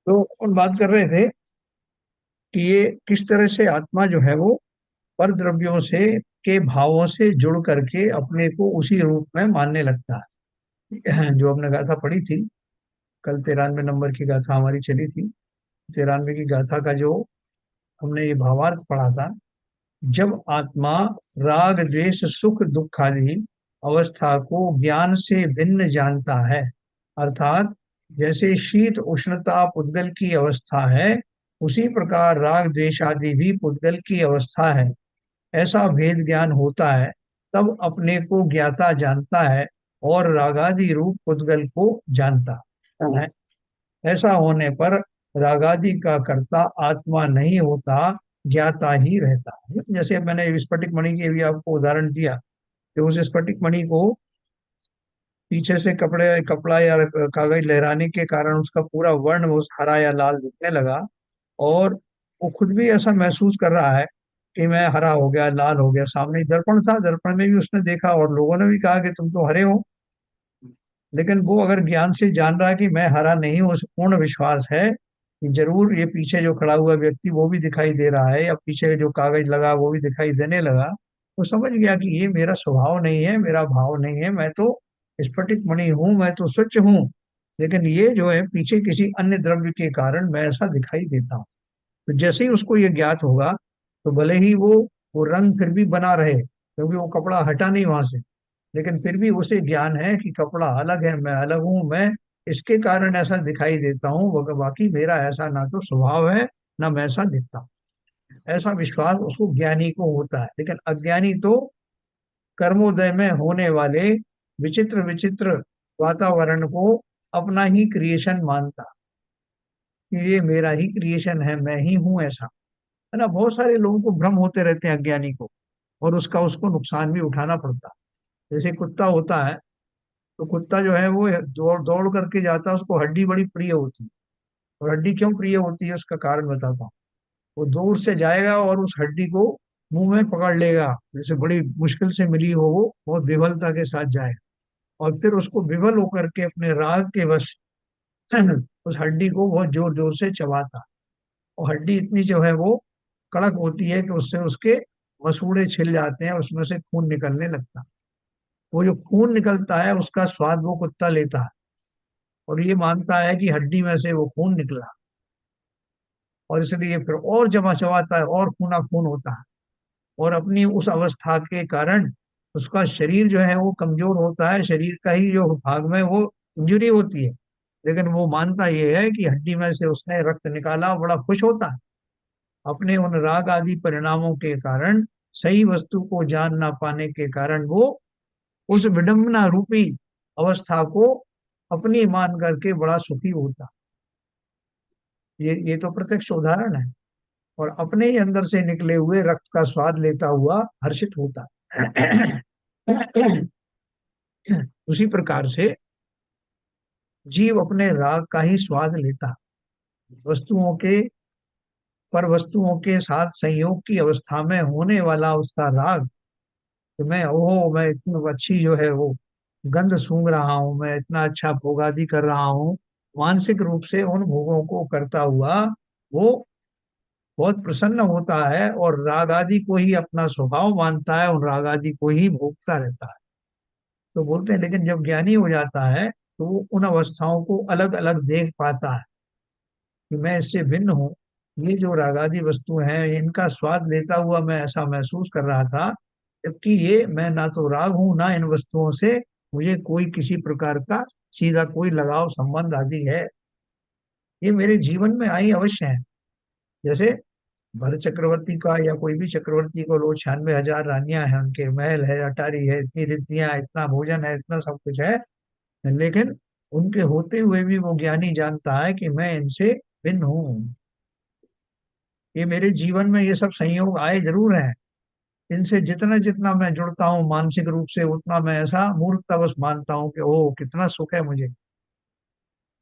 तो उन बात कर रहे थे कि ये किस तरह से आत्मा जो है वो पर द्रव्यों से के भावों से जुड़ करके अपने को उसी रूप में मानने लगता है। जो हमने गाथा पढ़ी थी कल, 93 नंबर की गाथा हमारी चली थी। 93 की गाथा का जो हमने ये भावार्थ पढ़ा था, जब आत्मा राग द्वेष सुख दुख आदि अवस्था को ज्ञान से भिन्न जानता है, अर्थात जैसे शीत उष्णता पुद्गल की अवस्था है, उसी प्रकार राग द्वेष आदि भी पुद्गल की अवस्था है, ऐसा भेद ज्ञान होता है, तब अपने को ज्ञाता जानता है और रागादि रूप पुद्गल को जानता है। ऐसा होने पर रागादि का कर्ता आत्मा नहीं होता, ज्ञाता ही रहता है। जैसे मैंने स्फटिक मणि के भी आपको उदाहरण दिया कि उस स्फटिक मणि को पीछे से कपड़ा या कागज लहराने के कारण उसका पूरा वर्ण उस हरा या लाल दिखने लगा, और वो खुद भी ऐसा महसूस कर रहा है कि मैं हरा हो गया, लाल हो गया। सामने दर्पण था, दर्पण में भी उसने देखा और लोगों ने भी कहा कि तुम तो हरे हो। लेकिन वो अगर ज्ञान से जान रहा है कि मैं हरा नहीं हूँ, उसे पूर्ण विश्वास है कि जरूर ये पीछे जो खड़ा हुआ व्यक्ति वो भी दिखाई दे रहा है, या पीछे जो कागज लगा वो भी दिखाई देने लगा, वो समझ गया कि ये मेरा स्वभाव नहीं है, मेरा भाव नहीं है, मैं तो स्फटिक मणि हूँ, मैं तो स्वच्छ हूँ। लेकिन ये जो है पीछे किसी अन्य द्रव्य के कारण मैं ऐसा दिखाई देता हूँ। तो जैसे ही उसको ये ज्ञात होगा, तो भले ही वो रंग फिर भी बना रहे, क्योंकि वो कपड़ा हटा नहीं वहां से, लेकिन फिर भी उसे ज्ञान है कि कपड़ा अलग है, मैं अलग हूँ, मैं इसके कारण ऐसा दिखाई देता हूँ, बाकी मेरा ऐसा ना तो स्वभाव है, ना मैं ऐसा दिखता हूँ। ऐसा विश्वास उसको ज्ञानी को होता है। लेकिन अज्ञानी तो कर्मोदय में होने वाले विचित्र विचित्र वातावरण को अपना ही क्रिएशन मानता, कि ये मेरा ही क्रिएशन है, मैं ही हूँ ऐसा। है ना, बहुत सारे लोगों को भ्रम होते रहते हैं अज्ञानी को, और उसका उसको नुकसान भी उठाना पड़ता है। जैसे कुत्ता होता है, तो कुत्ता जो है वो दौड़ दौड़ करके जाता है, उसको हड्डी बड़ी प्रिय होती है। और हड्डी क्यों प्रिय होती है उसका कारण बताता हूँ। वो दूर से जाएगा और उस हड्डी को मुंह में पकड़ लेगा, जैसे बड़ी मुश्किल से मिली हो, वो बहुत विफलता के साथ जाएगा, और फिर उसको विफल होकर के अपने राग के वश उस हड्डी को बहुत जोर जोर से चबाता। और हड्डी इतनी जो है वो कड़क होती है कि उससे उसके मसूड़े छिल जाते हैं, उसमें से खून निकलने लगता है। वो जो खून निकलता है उसका स्वाद वो कुत्ता लेता है, और ये मानता है कि हड्डी में से वो खून निकला, और इसलिए फिर और जमा चबाता है और खूना खून होता है। और अपनी उस अवस्था के कारण उसका शरीर जो है वो कमजोर होता है, शरीर का ही जो भाग में वो इंजरी होती है, लेकिन वो मानता ये है कि हड्डी में से उसने रक्त निकाला, बड़ा खुश होता है। अपने उन राग आदि परिणामों के कारण, सही वस्तु को जान ना पाने के कारण, वो उस विडंबना रूपी अवस्था को अपनी मान करके बड़ा सुखी होता। ये तो प्रत्यक्ष उदाहरण है। और अपने ही अंदर से निकले हुए रक्त का स्वाद लेता हुआ हर्षित होता। उसी प्रकार से जीव अपने राग का ही स्वाद लेता, वस्तुओं के पर वस्तुओं के साथ संयोग की अवस्था में होने वाला उसका राग, कि मैं ओहो, मैं इतनी अच्छी जो है वो गंध सूंघ रहा हूँ, मैं इतना अच्छा भोगादि कर रहा हूँ, मानसिक रूप से उन भोगों को करता हुआ वो बहुत प्रसन्न होता है, और राग आदि को ही अपना स्वभाव मानता है, उन राग आदि को ही भोगता रहता है। तो बोलते हैं, लेकिन जब ज्ञानी हो जाता है तो वो उन अवस्थाओं को अलग अलग देख पाता है कि मैं इससे भिन्न हूँ। ये जो रागादि वस्तु हैं इनका स्वाद लेता हुआ मैं ऐसा महसूस कर रहा था, जबकि ये मैं ना तो राग हूँ ना इन वस्तुओं से मुझे कोई किसी प्रकार का सीधा कोई लगाव संबंध आदि है। ये मेरे जीवन में आई अवश्य है। जैसे भरत चक्रवर्ती का या कोई भी चक्रवर्ती को लो, 96,000 रानियां हैं, उनके महल है, अटारी है, इतनी रिद्धियां, इतना भोजन है, इतना सब कुछ है, लेकिन उनके होते हुए भी वो ज्ञानी जानता है कि मैं इनसे भिन्न हूँ। ये मेरे जीवन में ये सब संयोग आए जरूर हैं, इनसे जितना जितना मैं जुड़ता हूँ मानसिक रूप से, उतना मैं ऐसा मूर्खतावश मानता हूँ कि ओह कितना सुख है मुझे।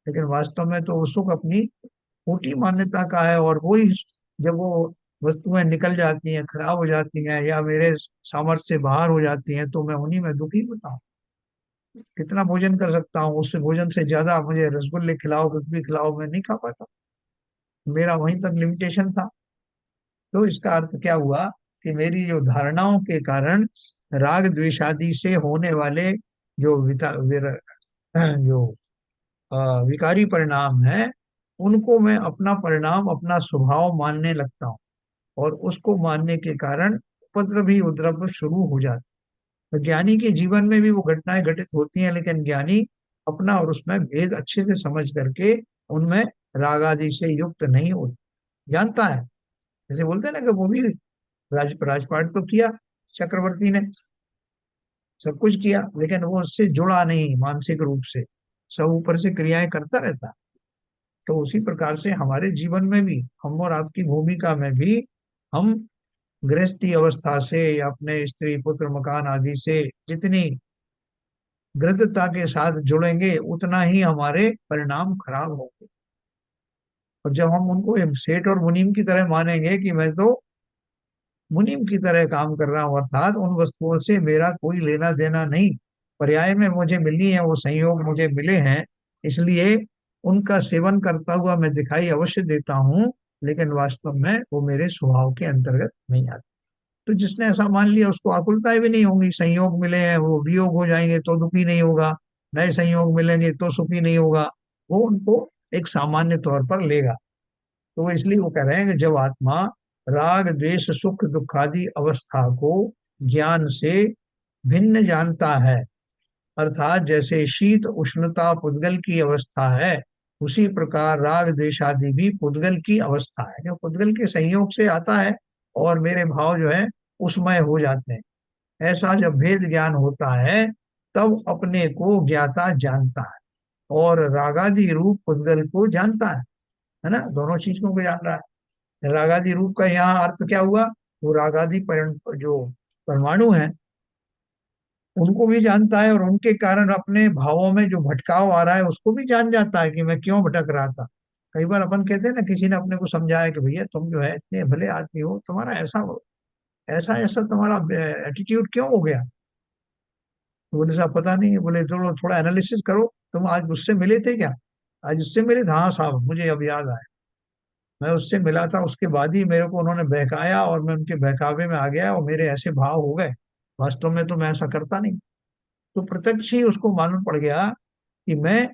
लेकिन वास्तव में तो वो सुख अपनी खोटी मान्यता का है, और वही जब वो वस्तुएं निकल जाती हैं, खराब हो जाती हैं, या मेरे सामर्थ्य से बाहर हो जाती हैं, तो मैं उन्हीं में दुखी होता हूँ। कितना भोजन कर सकता हूँ, उससे भोजन से ज्यादा मुझे रसगुल्ले खिलाओ, कुछ भी खिलाओ, मैं नहीं खा पाता। मेरा वहीं तक लिमिटेशन था। तो इसका अर्थ क्या हुआ कि मेरी जो धारणाओं के कारण राग द्वेषादि से होने वाले जो जो विकारी परिणाम है, उनको मैं अपना परिणाम, अपना स्वभाव मानने लगता हूँ। और उसको मानने के कारण उपद्रव ही उपद्रव शुरू हो जाता है। तो ज्ञानी के जीवन में भी वो घटनाएं घटित होती हैं, लेकिन ज्ञानी अपना और उसमें भेद अच्छे से समझ करके उनमें राग आदि से युक्त नहीं हो, जानता है। जैसे बोलते हैं ना कि वो भी राजपाट तो किया चक्रवर्ती ने, सब कुछ किया, लेकिन वो उससे जुड़ा नहीं मानसिक रूप से, सब ऊपर से क्रियाएं करता रहता। तो उसी प्रकार से हमारे जीवन में भी, हम और आपकी भूमिका में भी, हम गृहस्थी अवस्था से या अपने स्त्री पुत्र मकान आदि से जितनी गृहस्थता के साथ जुड़ेंगे, उतना ही हमारे परिणाम खराब होंगे। और जब हम उनको एक सेठ और मुनीम की तरह मानेंगे कि मैं तो मुनीम की तरह काम कर रहा हूं, अर्थात उन वस्तुओं से मेरा कोई लेना देना नहीं, पर्याय में मुझे मिली है, वो संयोग मुझे मिले हैं, इसलिए उनका सेवन करता हुआ मैं दिखाई अवश्य देता हूँ, लेकिन वास्तव में वो मेरे स्वभाव के अंतर्गत नहीं आते। तो जिसने ऐसा मान लिया उसको आकुलताएं भी नहीं होंगी। संयोग मिले हैं, वो वियोग हो जाएंगे तो दुखी नहीं होगा, नए संयोग मिलेंगे तो सुखी नहीं होगा, वो उनको एक सामान्य तौर पर लेगा। तो वो इसलिए वो कह रहे हैं कि जब आत्मा राग द्वेष सुख दुख आदि अवस्था को ज्ञान से भिन्न जानता है, अर्थात जैसे शीत उष्णता पुद्गल की अवस्था है, उसी प्रकार राग द्वेष आदि भी पुद्गल की अवस्था है, जो पुद्गल के संयोग से आता है और मेरे भाव जो है उसमय हो जाते हैं। ऐसा जब भेद ज्ञान होता है, तब अपने को ज्ञाता जानता है और रागादि रूप पुद्गल को जानता है ना, दोनों चीजों को जान रहा है। रागादि रूप का यहाँ अर्थ क्या हुआ, वो रागादि जो परमाणु हैं उनको भी जानता है, और उनके कारण अपने भावों में जो भटकाव आ रहा है उसको भी जान जाता है कि मैं क्यों भटक रहा था। कई बार अपन कहते हैं ना, किसी ने अपने को समझाया कि भैया तुम जो है इतने भले आदमी हो, तुम्हारा ऐसा ऐसा ऐसा तुम्हारा एटीट्यूड क्यों हो गया। तो बोले साहब पता नहीं है। बोले चलो थोड़ा एनालिसिस करो, तुम आज उससे मिले थे क्या। आज उससे मिले थे, हाँ साहब मुझे अब याद आया, मैं उससे मिला था, उसके बाद ही मेरे को उन्होंने बहकाया और मैं उनके बहकावे में आ गया और मेरे ऐसे भाव हो गए। वास्तव में तो मैं ऐसा करता नहीं। तो प्रत्यक्ष ही उसको मालूम पड़ गया कि मैं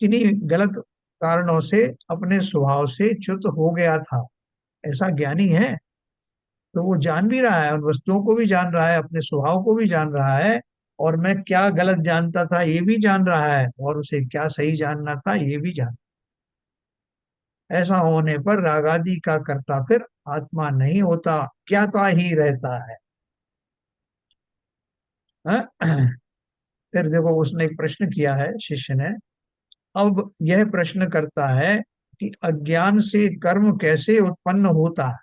किन्हीं गलत कारणों से अपने स्वभाव से च्युत हो गया था। ऐसा ज्ञानी है, तो वो जान भी रहा है, उन वस्तुओं को भी जान रहा है, अपने स्वभाव को भी जान रहा है, और मैं क्या गलत जानता था ये भी जान रहा है, और उसे क्या सही जानना था ये भी जान। ऐसा होने पर रागादि का कर्ता फिर आत्मा नहीं होता, ज्ञाता ही रहता है। हाँ? फिर देखो उसने एक प्रश्न किया है शिष्य ने। अब यह प्रश्न करता है कि अज्ञान से कर्म कैसे उत्पन्न होता है,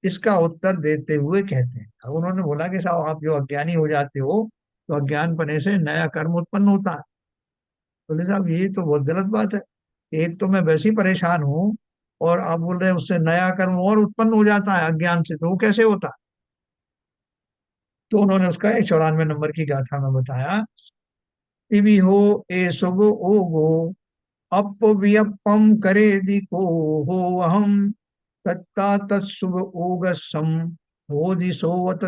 इसका उत्तर देते हुए कहते हैं। अब उन्होंने बोला कि साहब आप जो अज्ञानी हो जाते हो, तो अज्ञान पने से नया कर्म उत्पन्न होता है। बोले साहब ये तो बहुत गलत बात है, एक तो मैं वैसे ही परेशान हूँ, और आप बोल रहे हैं उससे नया कर्म और उत्पन्न हो जाता है अज्ञान से, तो वो कैसे होता है। तो उन्होंने उसका एक 94 नंबर की गाथा में बताया। इवि हो ए सुगो ओ गो अपव्यपम करे दिको हो अहम तत्ता तत्सुभ ओगसम बोधिसोवत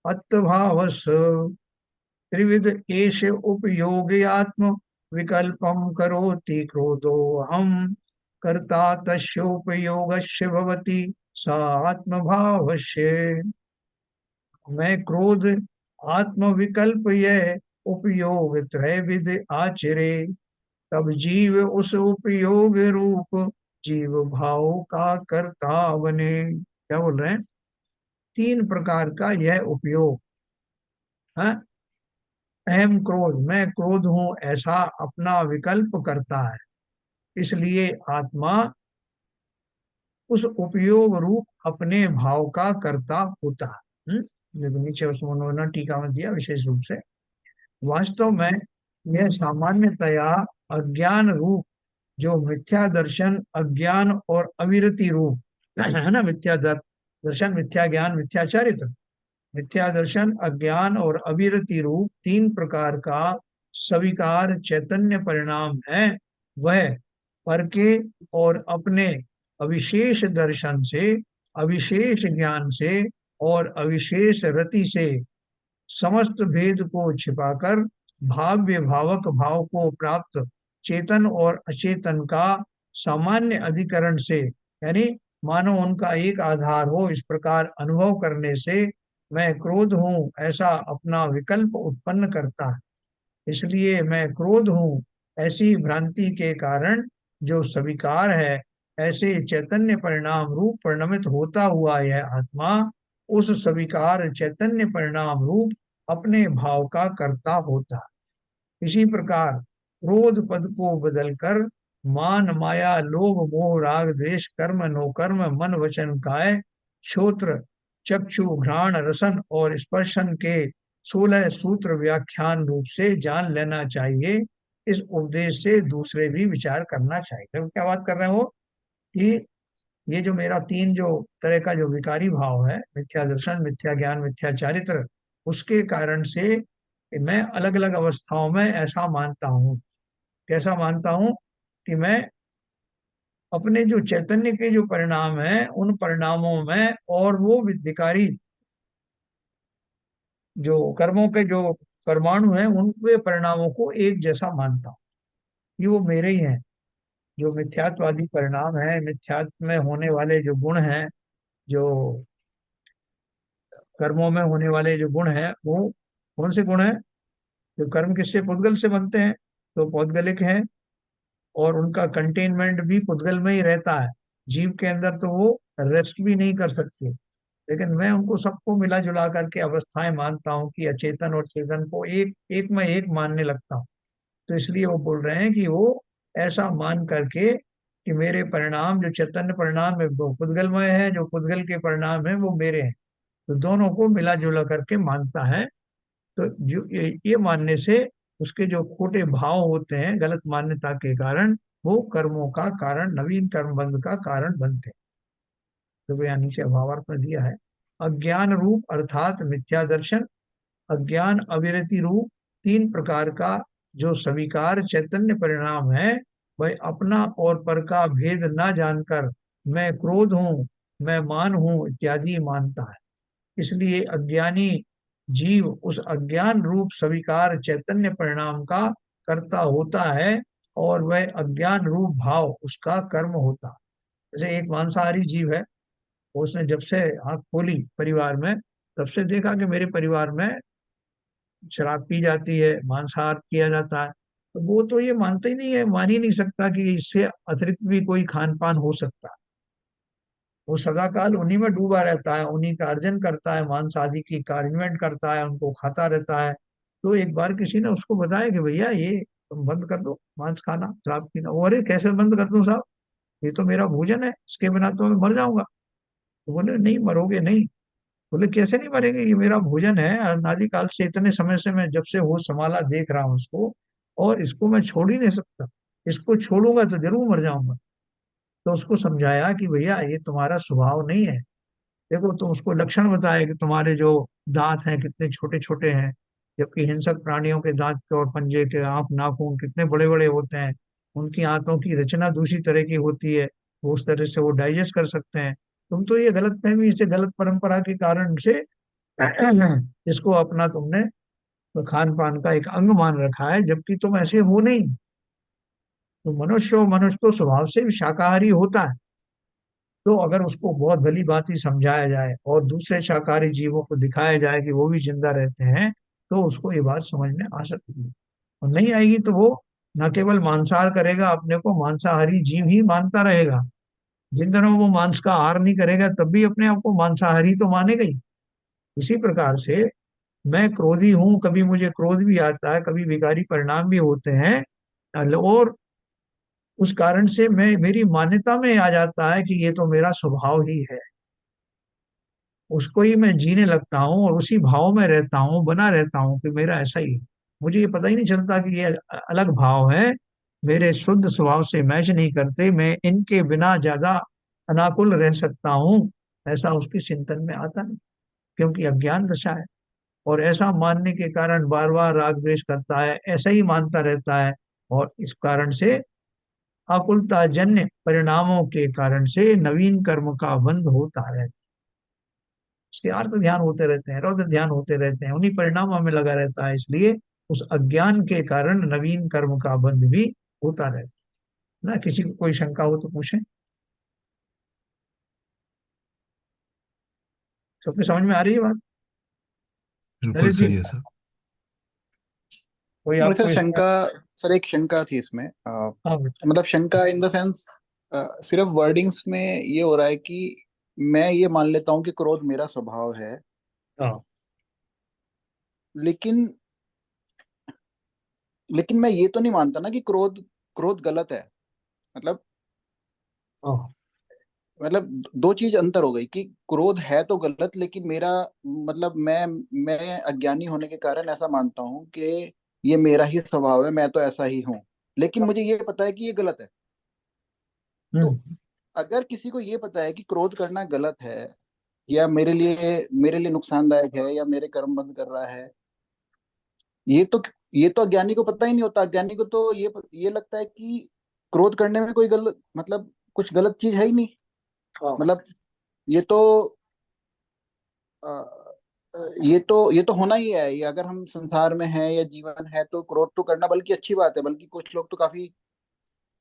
अत्भावस त्रिविध एष उपयोगयात्म विकल्पम करोति क्रोधो हम कर्ता तस्योपयोगस्य भवति स आत्मभावस्य। मैं क्रोध आत्म विकल्प यह उपयोग त्रैविध आचरे, तब जीव उस उपयोग रूप जीव भाव का कर्ता बने। क्या बोल रहे हैं, तीन प्रकार का यह उपयोग है। अहम क्रोध, मैं क्रोध हूं ऐसा अपना विकल्प करता है, इसलिए आत्मा उस उपयोग रूप अपने भाव का कर्ता होता है। देखो नीचे उसमें उन्होंने टीका में दिया विशेष रूप से, वास्तव में यह सामान्यतया अज्ञान रूप जो मिथ्या दर्शन अज्ञान और अविरति रूप है ना, दर्शन मिथ्या ज्ञान मिथ्या चरित्र, मिथ्या दर्शन अज्ञान और अविरति रूप तीन प्रकार का स्वीकार चैतन्य परिणाम है, वह पर के और अपने अविशेष दर्शन से, अविशेष ज्ञान से और अविशेष रति से समस्त भेद को छिपाकर भाव्य भावक भाव को प्राप्त चेतन और अचेतन का सामान्य अधिकरण से, यानी मानो उनका एक आधार हो, इस प्रकार अनुभव करने से मैं क्रोध हूँ ऐसा अपना विकल्प उत्पन्न करता है। इसलिए मैं क्रोध हूँ ऐसी भ्रांति के कारण जो स्वीकार है, ऐसे चैतन्य परिणाम रूप परिणमित होता हुआ यह आत्मा उस स्वीकार चैतन्य परिणाम रूप अपने भाव का कर्ता होता है। इसी प्रकार क्रोध पद को बदलकर मान माया लोभ मोह राग द्वेष कर्म नो कर्म मन वचन काय श्रोत्र चक्षु घ्राण रसन और स्पर्शन के 16 सूत्र व्याख्यान रूप से जान लेना चाहिए। इस उपदेश से दूसरे भी विचार करना चाहिए। क्या बात कर रहे हो कि ये जो मेरा तीन जो तरह का जो विकारी भाव है, मिथ्या दर्शन, मिथ्या ज्ञान, मिथ्या चारित्र, उसके कारण से मैं अलग अलग अवस्थाओं में ऐसा मानता हूँ। कैसा मानता हूँ कि मैं अपने जो चैतन्य के जो परिणाम हैं उन परिणामों में और वो विकारी जो कर्मों के जो परमाणु हैं उनके परिणामों को एक जैसा मानता हूँ कि वो मेरे ही हैं। जो मिथ्यात्वादी परिणाम है, मिथ्यात्व में होने वाले जो गुण हैं, जो कर्मों में होने वाले जो गुण हैं, वो कौन से गुण हैं? जो कर्म किससे पुद्गल से बनते हैं, तो पौद्गलिक हैं और उनका कंटेनमेंट भी पुद्गल में ही रहता है। जीव के अंदर तो वो रेस्ट भी नहीं कर सकते। लेकिन मैं उनको सबको मिला जुला करके अवस्थाएं मानता हूँ कि अचेतन और चेतन को एक एक में एक मानने लगता हूँ। तो इसलिए वो बोल रहे हैं कि वो ऐसा मान करके कि मेरे परिणाम जो चैतन्य परिणाम है वो पुद्गलमय है, जो पुद्गल के परिणाम है वो मेरे हैं। तो दोनों को मिला जुला करके मानता है। तो जो ये मानने से उसके जो खोटे भाव होते हैं गलत मान्यता के कारण, वो कर्मों का कारण, नवीन कर्म बंध का कारण बनते हैं। तो यहाँ नीचे अभावार्थ में दिया है, अज्ञान रूप अर्थात मिथ्या दर्शन, अज्ञान अविरति रूप तीन प्रकार का जो स्वीकार चैतन्य परिणाम है, वह अपना और पर का भेद न जानकर मैं क्रोध हूँ, मैं मान हूँ इत्यादि मानता है। इसलिए अज्ञानी जीव उस अज्ञान रूप स्वीकार चैतन्य परिणाम का कर्ता होता है और वह अज्ञान रूप भाव उसका कर्म होता है। जैसे एक मांसाहारी जीव है, उसने जब से आंख खोली परिवार में, तब से देखा कि मेरे परिवार में शराब पी जाती है, मांसाहार किया जाता है। तो वो तो ये मानता ही नहीं है, मान ही नहीं सकता कि इससे अतिरिक्त भी कोई खान पान हो सकता है। वो सदा काल उन्हीं में डूबा रहता है, उन्हीं का अर्जन करता है, मांस आदि की कार्य करता है, उनको खाता रहता है। तो एक बार किसी ने उसको बताया कि भैया ये तुम बंद कर दो मांस खाना, शराब पीना। वो अरे कैसे बंद कर दूं साहब, ये तो मेरा भोजन है, इसके बिना तो मैं मर जाऊंगा। तो बोले नहीं मरोगे नहीं। बोले कैसे नहीं मरेंगे, ये मेरा भोजन है, अनादि काल से, इतने समय से मैं जब से होश संभाला देख रहा हूँ इसको, और इसको मैं छोड़ ही नहीं सकता। इसको छोड़ूंगा तो जरूर मर जाऊंगा। तो उसको समझाया कि भैया ये तुम्हारा स्वभाव नहीं है। देखो तुम उसको लक्षण बताए कि तुम्हारे जो दांत हैं कितने छोटे छोटे हैं, जबकि हिंसक प्राणियों के दांत के और पंजे के आंख नाखून कितने बड़े बड़े होते हैं। उनकी आंतों की रचना दूसरी तरह की होती है, वो उस तरह से वो डाइजेस्ट कर सकते हैं। तुम तो ये गलत फहमी से, गलत परंपरा के कारण से इसको अपना तुमने खान पान का एक अंग मान रखा है, जबकि तुम ऐसे हो नहीं। तो मनुष्य हो, मनुष्य तो स्वभाव से भी शाकाहारी होता है। तो अगर उसको बहुत भली भांति समझाया जाए और दूसरे शाकाहारी जीवों को दिखाया जाए कि वो भी जिंदा रहते हैं, तो उसको ये बात समझ में आ सकती है। और नहीं आएगी तो वो न केवल मांसाहार करेगा, अपने को मांसाहारी जीव ही मानता रहेगा। जिन दिनों वो मांस का आहार नहीं करेगा तब भी अपने आप को मांसाहारी तो मानेगा ही। इसी प्रकार से मैं क्रोधी हूं, कभी मुझे क्रोध भी आता है, कभी विकारी परिणाम भी होते हैं, और उस कारण से मैं मेरी मान्यता में आ जाता है कि ये तो मेरा स्वभाव ही है। उसको ही मैं जीने लगता हूँ और उसी भाव में रहता हूँ, बना रहता हूँ कि मेरा ऐसा ही है। मुझे ये पता ही नहीं चलता कि ये अलग भाव है, मेरे शुद्ध स्वभाव से मैच नहीं करते, मैं इनके बिना ज्यादा अनाकुल रह सकता हूँ। ऐसा उसके चिंतन में आता नहीं, क्योंकि अज्ञान दशा है। और ऐसा मानने के कारण बार बार राग द्वेष करता है, ऐसा ही मानता रहता है। और इस कारण से आकुलता जन्य परिणामों के कारण से नवीन कर्म का बंध होता है। उसके अर्थ ध्यान होते रहते हैं, रौद्र ध्यान होते रहते हैं, उन्हीं परिणामों में लगा रहता है, इसलिए उस अज्ञान के कारण नवीन कर्म का बंध भी होता रहता है। ना किसी को कोई शंका हो तो पूछे। सबके समझ में आ रही है बात? बिल्कुल ललित जी, सही है सर। कोई और सर आपको इसमें? शंका, सर एक शंका थी इसमें, हाँ बेटा। मतलब शंका इन द सेंस, सिर्फ वर्डिंग्स में ये हो रहा है कि मैं ये मान लेता हूँ कि क्रोध मेरा स्वभाव है, हाँ लेकिन लेकिन मैं ये तो नहीं मानता ना कि क्रोध क्रोध गलत है। मतलब हाँ। मतलब दो चीज अंतर हो गई कि क्रोध है तो गलत, लेकिन मेरा मतलब मैं अज्ञानी होने के कारण ऐसा मानता हूँ कि ये मेरा ही स्वभाव है, मैं तो ऐसा ही हूँ, लेकिन मुझे ये पता है कि ये गलत है। तो हम्म। अगर किसी को ये पता है कि क्रोध करना गलत है, या मेरे लिए नुकसानदायक है, या मेरे कर्म बंद कर रहा है, ये तो ये तो अज्ञानी को पता ही नहीं होता। अज्ञानी को तो ये लगता है कि क्रोध करने में कोई गलत, मतलब कुछ गलत चीज है ही नहीं। हाँ। मतलब ये तो अ, ये तो होना ही है। ये अगर हम संसार में हैं या जीवन है तो क्रोध तो करना बल्कि अच्छी बात है। बल्कि कुछ लोग तो काफी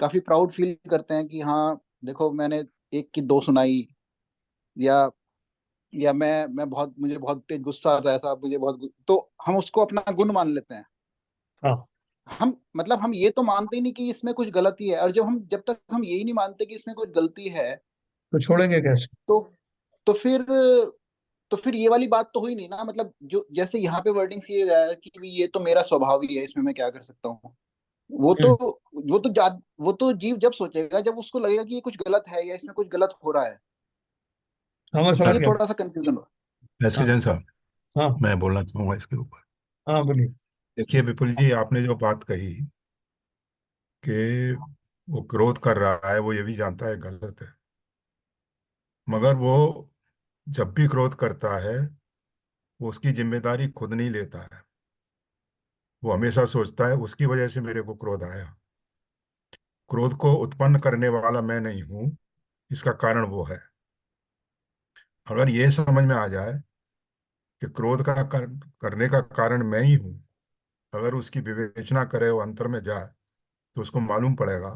काफी प्राउड फील करते हैं कि हाँ देखो मैंने एक की दो सुनाई, या मैं बहुत, मुझे बहुत तेज गुस्सा आता है साहब, मुझे बहुत तो हम उसको अपना गुण मान लेते हैं। हाँ। हम मतलब हम ये तो मानते ही नहीं कि इसमें कुछ गलती है। और जब तक हम यही नहीं मानते कि इसमें कुछ गलती है, तो छोड़ेंगे कैसे? तो तो फिर तो फिर ये वाली बात तो हुई नहीं ना। मतलब जो जैसे यहाँ पे वर्डिंग ये गया है कि भी ये तो मेरा स्वभाव ही है, इसमें मैं क्या कर सकता हूँ। वो तो हम्म। वो तो जीव जब सोचेगा, जब उसको लगेगा कि ये कुछ गलत है या इसमें कुछ गलत हो रहा है। हाँ मैं समझ ये गया। थोड़ा सा कंफ्यूजन हो। हाँ। एसके जैन साहब, हाँ। मैं बोलना चाहूंगा इसके ऊपर। हाँ बोलिए। देखिए विपुल जी, आपने जो बात कही कि वो क्रोध कर रहा है, वो ये भी जानता है गलत है, मगर वो जब भी क्रोध करता है वो उसकी जिम्मेदारी खुद नहीं लेता है। वो हमेशा सोचता है उसकी वजह से मेरे को क्रोध आया। क्रोध को उत्पन्न करने वाला मैं नहीं हूँ, इसका कारण वो है। अगर ये समझ में आ जाए कि क्रोध करने का कारण मैं ही हूँ, अगर उसकी विवेचना करे, वो अंतर में जाए, तो उसको मालूम पड़ेगा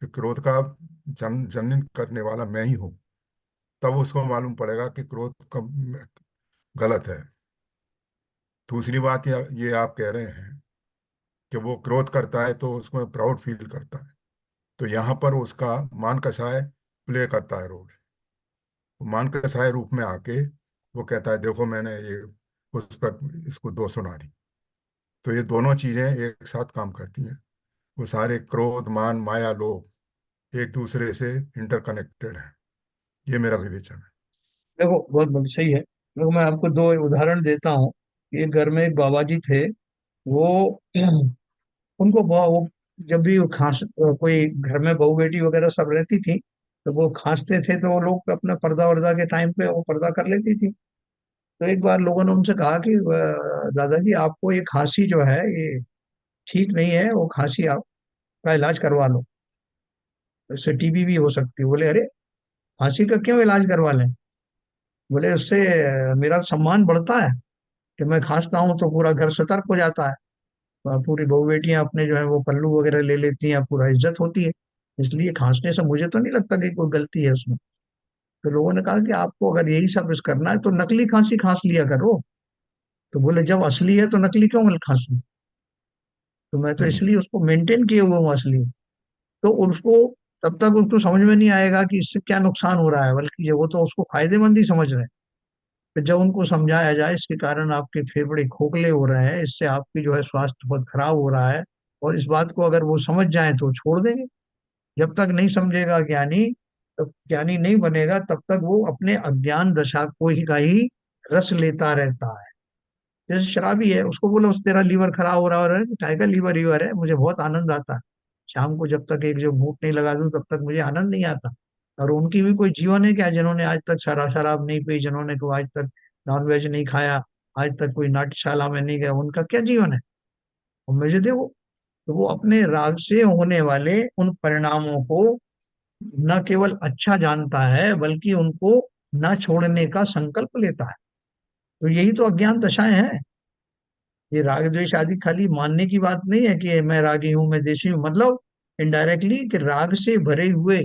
कि क्रोध का जनन करने वाला मैं ही हूँ। तब उसको मालूम पड़ेगा कि क्रोध गलत है। दूसरी बात ये आप कह रहे हैं कि वो क्रोध करता है तो उसमें प्राउड फील करता है, तो यहाँ पर उसका मान कसाय प्ले करता है रोल। वो मान कसाय रूप में आके वो कहता है देखो मैंने ये उस पर इसको दो सुना दी। तो ये दोनों चीजें एक साथ काम करती हैं। वो सारे क्रोध मान माया लोभ एक दूसरे से इंटरकनेक्टेड हैं। ये मेरा विवेचन है। देखो बहुत बहुत सही है। देखो मैं आपको दो उदाहरण देता हूँ। एक घर में एक बाबा जी थे। वो उनको वो जब भी वो कोई घर में बहू बेटी वगैरह सब रहती थी, तो वो खांसते थे तो वो लोग अपना पर्दा वर्दा के टाइम पे वो पर्दा कर लेती थी। तो एक बार लोगों ने उनसे कहा कि दादाजी आपको ये खांसी जो है ये ठीक नहीं है, वो खांसी आपका इलाज करवा लो, इससे टीबी भी हो सकती है। बोले अरे खांसी का क्यों इलाज करवा लें? बोले उससे मेरा सम्मान बढ़ता है कि मैं खांसता हूँ तो पूरा घर सतर्क हो जाता है, पूरी बहू बेटियां अपने जो है वो पल्लू वगैरह ले लेती हैं, पूरा इज्जत होती है। इसलिए खांसने से मुझे तो नहीं लगता कि कोई गलती है उसमें। तो लोगों ने कहा कि आपको अगर यही सब इस करना है तो नकली खांसी खांस लिया करो। तो बोले जब असली है तो नकली क्यों मैं खांसूं? तो मैं तो हम्म। इसलिए उसको मेंटेन किए हुए हूँ असली। तो उसको तब तक उसको समझ में नहीं आएगा कि इससे क्या नुकसान हो रहा है, बल्कि ये वो तो उसको फायदेमंद ही समझ रहे हैं। तो जब उनको समझाया जाए इसके कारण आपके फेफड़े खोखले हो रहे हैं, इससे आपकी जो है स्वास्थ्य बहुत खराब हो रहा है, और इस बात को अगर वो समझ जाए तो छोड़ देंगे। जब तक नहीं समझेगा ज्ञानी, तब ज्ञानी नहीं बनेगा, तब तक वो अपने अज्ञान दशा को ही का ही रस लेता रहता है। जैसे शराबी है, उसको बोलो उस तेरा लीवर खराब हो रहा है, काय का लीवर लीवर है, मुझे बहुत आनंद आता है शाम को जब तक एक जो घूंट नहीं लगा दूं तब तक मुझे आनंद नहीं आता। और उनकी भी कोई जीवन है क्या जिन्होंने आज तक शराब शराब नहीं पी, जिन्होंने को आज तक नॉनवेज नहीं खाया, आज तक कोई नाट्यशाला में नहीं गए, उनका क्या जीवन है? और मुझे देखो, तो वो अपने राग से होने वाले उन परिणामों को न केवल अच्छा जानता है, बल्कि उनको न छोड़ने का संकल्प लेता है। तो यही तो अज्ञान दशाएं हैं। ये राग द्वेष आदि खाली मानने की बात नहीं है कि मैं रागी हूं, मैं देशी हूं, मतलब इनडायरेक्टली कि राग से भरे हुए,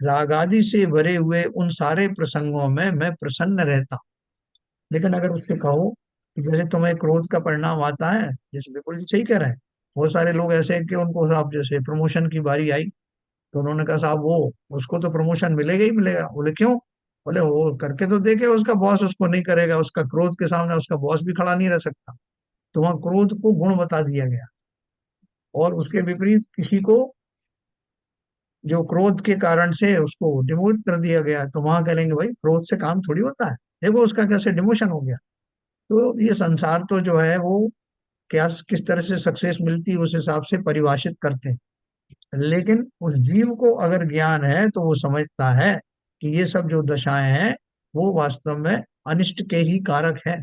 राग आदि से भरे हुए उन सारे प्रसंगों में मैं प्रसन्न रहता हूं। लेकिन अगर उससे कहो कि जैसे तुम्हें क्रोध का परिणाम आता है, जैसे बिल्कुल जी सही कह रहे हैं, बहुत सारे लोग ऐसे हैं कि उनको साहब जैसे प्रमोशन की बारी आई, तो उन्होंने कहा साहब वो उसको तो प्रमोशन मिलेगा ही मिलेगा। बोले क्यों? बोले वो करके तो देखे, उसका बॉस उसको नहीं करेगा, उसका क्रोध के सामने उसका बॉस भी खड़ा नहीं रह सकता। तो वहां क्रोध को गुण बता दिया गया, और उसके विपरीत किसी को जो क्रोध के कारण से उसको डिमोट कर दिया गया, तो वहां कहेंगे भाई क्रोध से काम थोड़ी होता है, देखो उसका कैसे डिमोशन हो गया। तो ये संसार तो जो है वो क्या किस तरह से सक्सेस मिलती है उस हिसाब से परिभाषित करते हैं। लेकिन उस जीव को अगर ज्ञान है तो वो समझता है कि ये सब जो दशाएं हैं वो वास्तव में अनिष्ट के ही कारक है।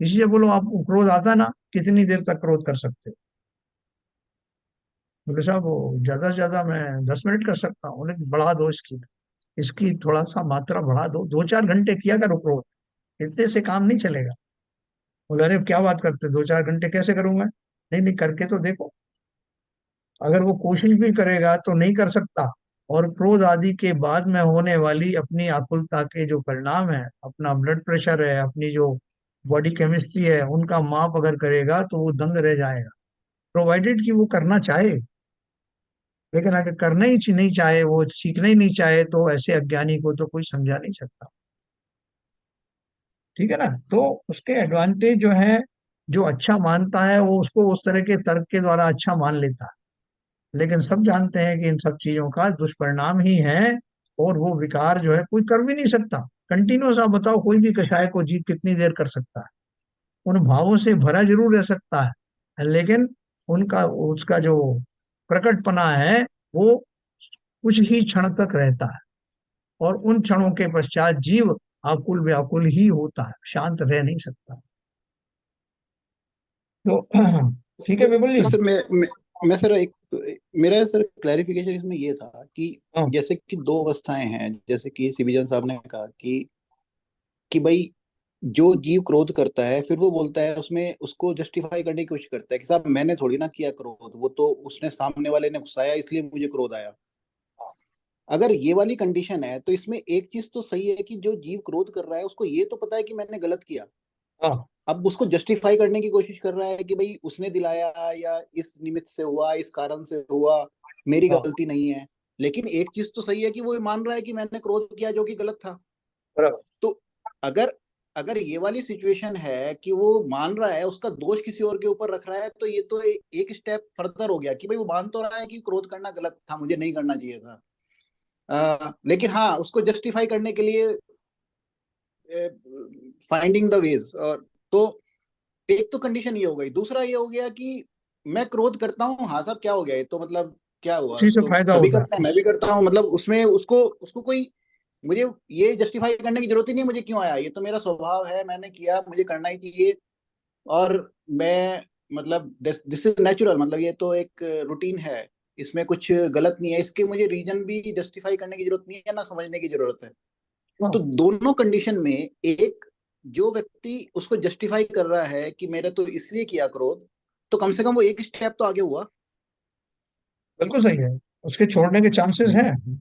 इसलिए बोलो आपको क्रोध आता ना, कितनी देर तक क्रोध कर सकते हो? बोले साहब वो ज्यादा से ज्यादा मैं 10 मिनट कर सकता हूँ। बोले बढ़ा दो इसकी, इसकी थोड़ा सा मात्रा बढ़ा दो, 2-4 घंटे किया करो क्रोध, इतने से काम नहीं चलेगा। बोले अरे क्या बात करते, 2-4 घंटे कैसे करूंगा? नहीं नहीं, करके तो देखो। अगर वो कोशिश भी करेगा तो नहीं कर सकता। और क्रोध आदि के बाद में होने वाली अपनी आकुलता के जो परिणाम है, अपना ब्लड प्रेशर है, अपनी जो बॉडी केमिस्ट्री है, उनका माप अगर करेगा तो वो दंग रह जाएगा, प्रोवाइडेड कि वो करना चाहे। लेकिन अगर करना ही नहीं चाहे, वो सीखना ही नहीं चाहे, तो ऐसे अज्ञानी को तो कोई समझा नहीं सकता। ठीक है ना? तो उसके एडवांटेज जो है, जो अच्छा मानता है वो उसको उस तरह के तर्क के द्वारा अच्छा मान लेता है। लेकिन सब जानते हैं कि इन सब चीजों का दुष्परिणाम ही है, और वो विकार जो है कोई कर भी नहीं सकता। कंटिन्यूस आप बताओ, कोई भी कषाय को जीव कितनी देर कर सकता है? उन भावों से भरा जरूर रह सकता है, लेकिन उनका उसका जो प्रकटपना है वो कुछ ही क्षण तक रहता है, और उन क्षणों के पश्चात जीव आकुल व्याकुल ही होता है, शांत रह नहीं सकता। तो ठीक है सर, बिल्कुल तो जी। सर मैं सर एक मेरा सर क्लैरिफिकेशन इसमें ये था कि हाँ जैसे कि दो अवस्थाएं हैं, जैसे कि सिबिजन साहब ने कहा कि भाई जो जीव क्रोध करता है फिर वो बोलता है, उसमें उसको जस्टिफाई करने की कोशिश करता है कि साहब मैंने थोड़ी ना किया क्रोध, वो तो उसने सामने वाले ने गुस्साया इसलिए मुझे क्रोध आया। अगर ये वाली कंडीशन है तो इसमें एक चीज तो सही है कि जो जीव क्रोध कर रहा है उसको ये तो पता है कि मैंने गलत किया। हाँ। अब उसको जस्टिफाई करने की कोशिश कर रहा है कि भाई उसने दिलाया, या इस निमित्त से हुआ, इस कारण से हुआ, मेरी हाँ गलती नहीं है। लेकिन एक चीज तो सही है कि वो मान रहा है कि मैंने क्रोध किया जो कि गलत था। बराबर। तो अगर अगर ये वाली सिचुएशन है कि वो मान रहा है, उसका दोष किसी और के ऊपर रख रहा है, तो ये तो एक स्टेप फर्दर हो गया कि भाई वो मान तो रहा है कि क्रोध करना गलत था, मुझे नहीं करना चाहिए था। लेकिन हाँ, उसको जस्टिफाई करने के लिए फाइंडिंग द वेज। और तो एक तो कंडीशन ये हो गई, दूसरा ये हो गया कि मैं क्रोध करता हूँ, हाँ साहब क्या हो गया, ये तो मतलब क्या हुआ, उसी से तो फायदा सभी होता है। करते हैं मैं भी करता हूँ, मतलब उसमें उसको उसको कोई मुझे ये जस्टिफाई करने की जरूरत ही नहीं, मुझे क्यों आया, ये तो मेरा स्वभाव है, मैंने किया, मुझे करना ही चाहिए। और मैं मतलब दिस इज नेचुरल, मतलब ये तो एक रूटीन है, इसमें कुछ गलत नहीं है, इसके मुझे रीजन भी जस्टिफाई करने की जरूरत नहीं है, ना समझने की जरूरत है। तो हाँ दोनों कंडीशन में एक जो व्यक्ति उसको जस्टिफाई कर रहा है कि मेरे तो इसलिए किया क्रोध, तो कम से कम वो एक स्टेप तो आगे हुआ। बिल्कुल सही है, उसके छोड़ने के चांसेस हैं। नहीं,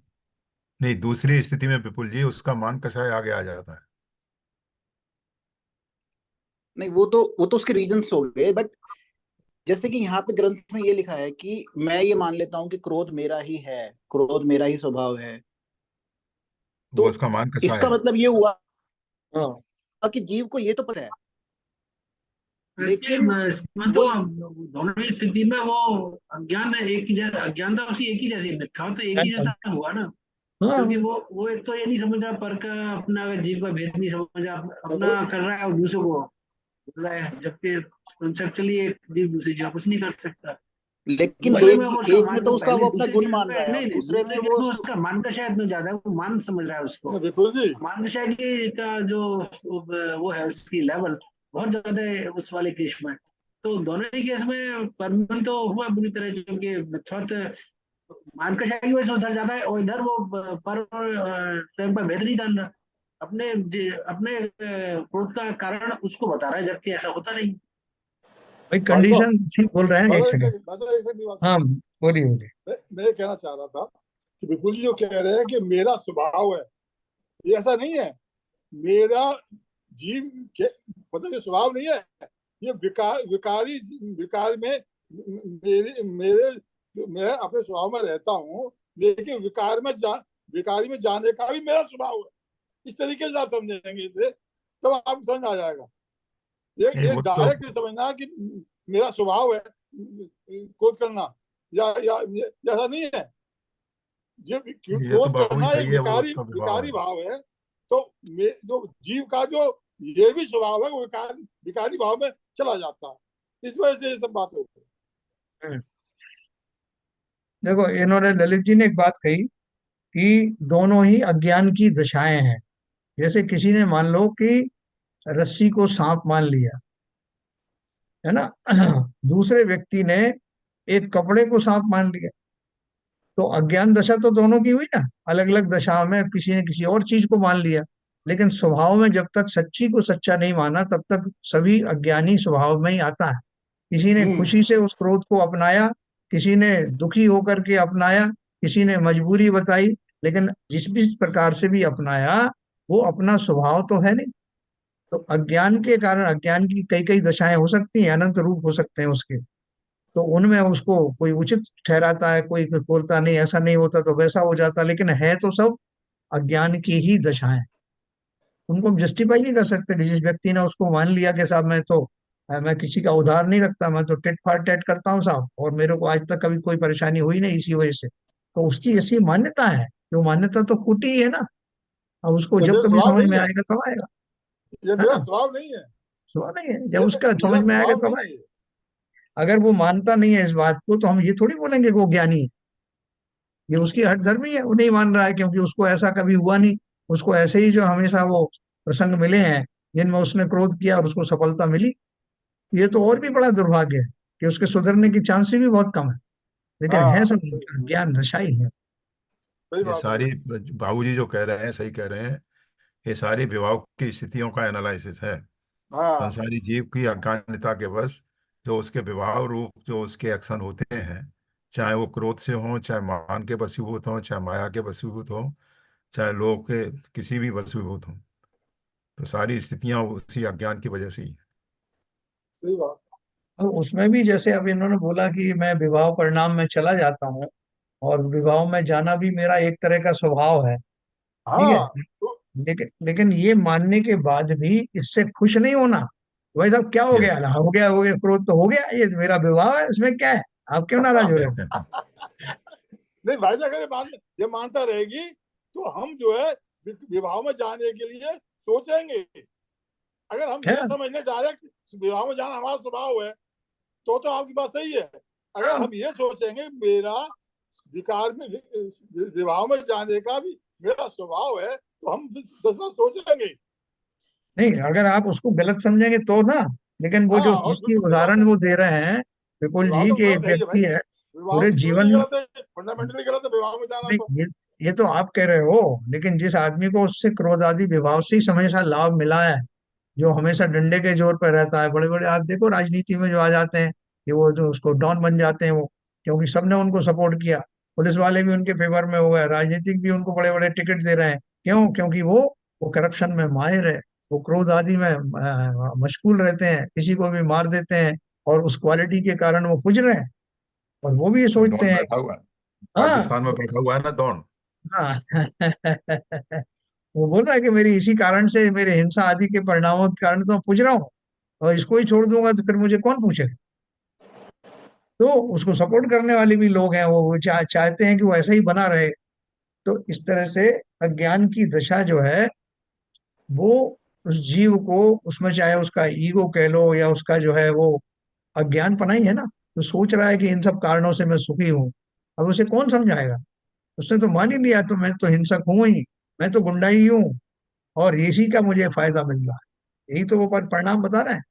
नहीं, दूसरी स्थिति में विपुल जी उसका मान कषाय आगे आ जाता है। नहीं, वो तो उसके रीजंस हो गए, बट जैसे कि यहाँ पे ग्रंथ में ये लिखा है कि मैं ये मान लेता हूँ कि क्रोध मेरा ही है, क्रोध मेरा ही स्वभाव है। वो तो उसका मान कषाय इसका है। मतलब ये हुआ हाँ कि जीव को ये तो पता है, वैसे लेकिन इसमें तो वो दोनों ही स्थिति में वो अज्ञान एक ही जैसा, अज्ञानता उसकी एक ही जैसी, मिथ्या तो एक ही जैसा हुआ ना। क्योंकि हाँ। वो एक तो ये नहीं समझ रहा पर का, अपना जीव का भेद नहीं समझ रहा, अपना कर रहा है और दूसरे को बोल रहा है, जबकि कंसेप्चुअली एक जीव दूसरे जीव का कुछ नहीं कर सकता। लेकिन दूसरे में एक वो उसका एक में मान तो को उसका पहले वो अपना दूसरे गुण केस मान रहा में, है, नहीं और नहीं, दूसरे में दूसरे केस वो में उसको उसका मान का शायद न ज्यादा, वो मान समझ रहा है उसको, विपुल जी। मान शायद का जो वो है उसकी लेवल, बहुत ज्यादा उस वाले केस में। तो दोनों ही केस में परमन तो हुआ बुरी तरह से, क्योंकि बहुत मान का की वजह से उधर ज्यादा है, और इधर वो पर और स्वयं पर भेद नहीं जान रहा, अपने क्रोध का कारण उसको बता रहा है, जबकि ऐसा होता नहीं। भाई भाई साहब, कंडीशन ठीक बोल रहे हैं, एक सेकंड। एक सेकंड की बात हाँ, सुनिए। बोलिए बोलिए। मैं ये कहना चाह रहा था कि बिल्कुल जी जो कह रहे हैं कि मेरा स्वभाव है, ये ऐसा नहीं है। मेरा जीव के मतलब ये स्वभाव नहीं है। ये विकार में मेरे मैं अपने स्वभाव में रहता हूँ, लेकिन विकारी में जाने का भी मेरा स्वभाव है। इस तरीके से आप समझेंगे इसे, तब आपको समझ आ जाएगा। नहीं ये वो तो डायरेक्ट समझना कि मेरा स्वभाव है क्रोध करना, या ऐसा नहीं है। ये ये तो क्रोध बाबू ही करना एक सही है, वो विकारी उसका विभाव विकारी है। भाव है। तो जो जीव का जो ये भी स्वभाव है, वो विकारी भाव में चला जाता है। इस वजह से ये सब बात होती है। हम्म, देखो, इन्होंने ललित जी ने एक बात कही कि दोनों ही अज्ञान की दशाएं हैं। जैसे किसी ने मान लो कि रस्सी को सांप मान लिया, है ना। दूसरे व्यक्ति ने एक कपड़े को सांप मान लिया, तो अज्ञान दशा तो दोनों की हुई ना। अलग अलग दशा में किसी ने किसी और चीज को मान लिया, लेकिन स्वभाव में जब तक सच्ची को सच्चा नहीं माना, तब तक सभी अज्ञानी स्वभाव में ही आता है। किसी ने हम्म। खुशी से उस क्रोध को अपनाया, किसी ने दुखी होकर के अपनाया, किसी ने मजबूरी बताई, लेकिन जिस भी प्रकार से भी अपनाया, वो अपना स्वभाव तो है नहीं। तो अज्ञान के कारण अज्ञान की कई कई दशाएं हो सकती हैं, अनंत रूप हो सकते हैं उसके। तो उनमें उसको कोई उचित ठहराता है, कोई कोई बोलता नहीं ऐसा नहीं होता तो वैसा हो जाता, लेकिन है तो सब अज्ञान की ही दशाएं। उनको हम जस्टिफाई नहीं कर सकते कि जिस व्यक्ति ने उसको मान लिया कि साहब मैं किसी का उधार नहीं रखता, मैं तो टिट फॉर टेट करता हूँ साहब, और मेरे को आज तक कभी कोई परेशानी हुई नहीं इसी वजह से, तो उसकी ऐसी मान्यता है। जो मान्यता तो खोटी है ना। अब उसको ये जब मेरा कभी स्वभाव समझ नहीं में है। आएगा तब आएगा, ये है मेरा ना। स्वभाव नहीं है। सुना नहीं है, जब ये उसका समझ मेरा में आएगा स्वभाव तब नहीं है आएगा। ये। अगर वो मानता नहीं है इस बात को, तो हम ये थोड़ी बोलेंगे कि वो ज्ञानी है। ये उसकी हठ धर्मी है, वो नहीं मान रहा है क्योंकि उसको ऐसा कभी हुआ नहीं। उसको ऐसे ही जो हमेशा वो प्रसंग मिले हैं जिनमें उसने क्रोध किया और उसको सफलता मिली। ये तो और भी बड़ा दुर्भाग्य है कि उसके सुधरने की चांसेस भी बहुत कम है। लेकिन है हाँ, सब ज्ञान दशा ही है। सही ये बात है। सारी बाबूजी जो कह रहे हैं सही कह रहे हैं। ये सारी विभाव की स्थितियों का एनालिसिस है। हाँ, संसारी जीव की अज्ञानता के बस जो उसके विभाव रूप जो उसके एक्शन होते हैं, चाहे वो क्रोध से हो, चाहे मान के वशीभूत हो, चाहे माया के वशीभूत हो, चाहे लोग के किसी भी वशीभूत हो, तो सारी स्थितियां उसी अज्ञान की वजह से ही है। सही बात। और उसमें भी जैसे अब इन्होंने बोला कि मैं विवाह परिणाम में चला जाता हूँ, और विवाह में जाना भी मेरा एक तरह का स्वभाव है। ठीक है। हाँ, तो लेकिन ये मानने के बाद भी इससे खुश नहीं होना। भाई साहब क्या हो गया, यस। हो गया क्रोध तो हो गया, ये तो मेरा विवाह है, इसमें क्या है, आप क्यों नाराज हो रहे हो। नहीं भाई साहब, अगर ये मानता रहेगी तो हम जो है विवाह में जाने के लिए सोचेंगे। अगर हम है ये समझ लें डायरेक्ट विवाह में जाना हमारा स्वभाव है, तो आपकी बात सही है। अगर हाँ। हम ये सोचेंगे मेरा विकार में विवाह में जाने का भी मेरा स्वभाव है, तो हम 10 बार सोचेंगे। नहीं, अगर आप उसको गलत समझेंगे तो ना। लेकिन वो हाँ, जो और जिसकी बिल्कुल सही बात उदाहरण है। वो दे रहे हैं, विपुल विवाह जी, तो के एक गलत है ही है भाई। व्यक्ति है विवाह पूरे तो शुरू से जीवन। ही गलत है, फंडामेंटली गलत है विवाह में जाना नहीं, तो। ये तो आप कह रहे हो, लेकिन जिस आदमी को उससे क्रोध आदि विभाव से ही हमेशा लाभ मिला है, जो हमेशा डंडे के जोर पर रहता है, बड़े बड़े आप देखो राजनीति में जो आ जाते हैं, कि वो जो उसको डॉन बन जाते हैं वो, क्योंकि सबने उनको सपोर्ट किया। पुलिस वाले भी उनके फेवर में हो गए, राजनीतिक भी उनको बड़े बड़े टिकट दे रहे हैं। क्यों? क्योंकि वो करप्शन में माहिर है। वो क्रोध आदि में मशगूल रहते हैं, किसी को भी मार देते हैं, और उस क्वालिटी के कारण वो पुज रहे हैं। और वो भी ये सोचते डॉन हैं। बैठा हुआ है, हाँ। पाकिस्तान में बैठा हुआ है ना डॉन। हाँ। वो बोल रहा है कि मेरी इसी कारण से, मेरे हिंसा आदि के परिणामों के कारण तो मैं पूछ रहा हूँ, और इसको ही छोड़ दूंगा तो फिर मुझे कौन पूछेगा। तो उसको सपोर्ट करने वाले भी लोग हैं, वो चाहते हैं कि वो ऐसा ही बना रहे। तो इस तरह से अज्ञान की दशा जो है, वो उस जीव को, उसमें चाहे उसका ईगो कह लो या उसका जो है वो अज्ञान पना ही है ना, तो सोच रहा है कि इन सब कारणों से मैं सुखी हूँ। अब उसे कौन समझाएगा। उसने तो मान ही लिया, तो मैं तो हिंसक हूं ही, मैं तो गुंडा ही हूँ, और इसी का मुझे फायदा मिल रहा है। यही तो वो परिणाम बता रहे हैं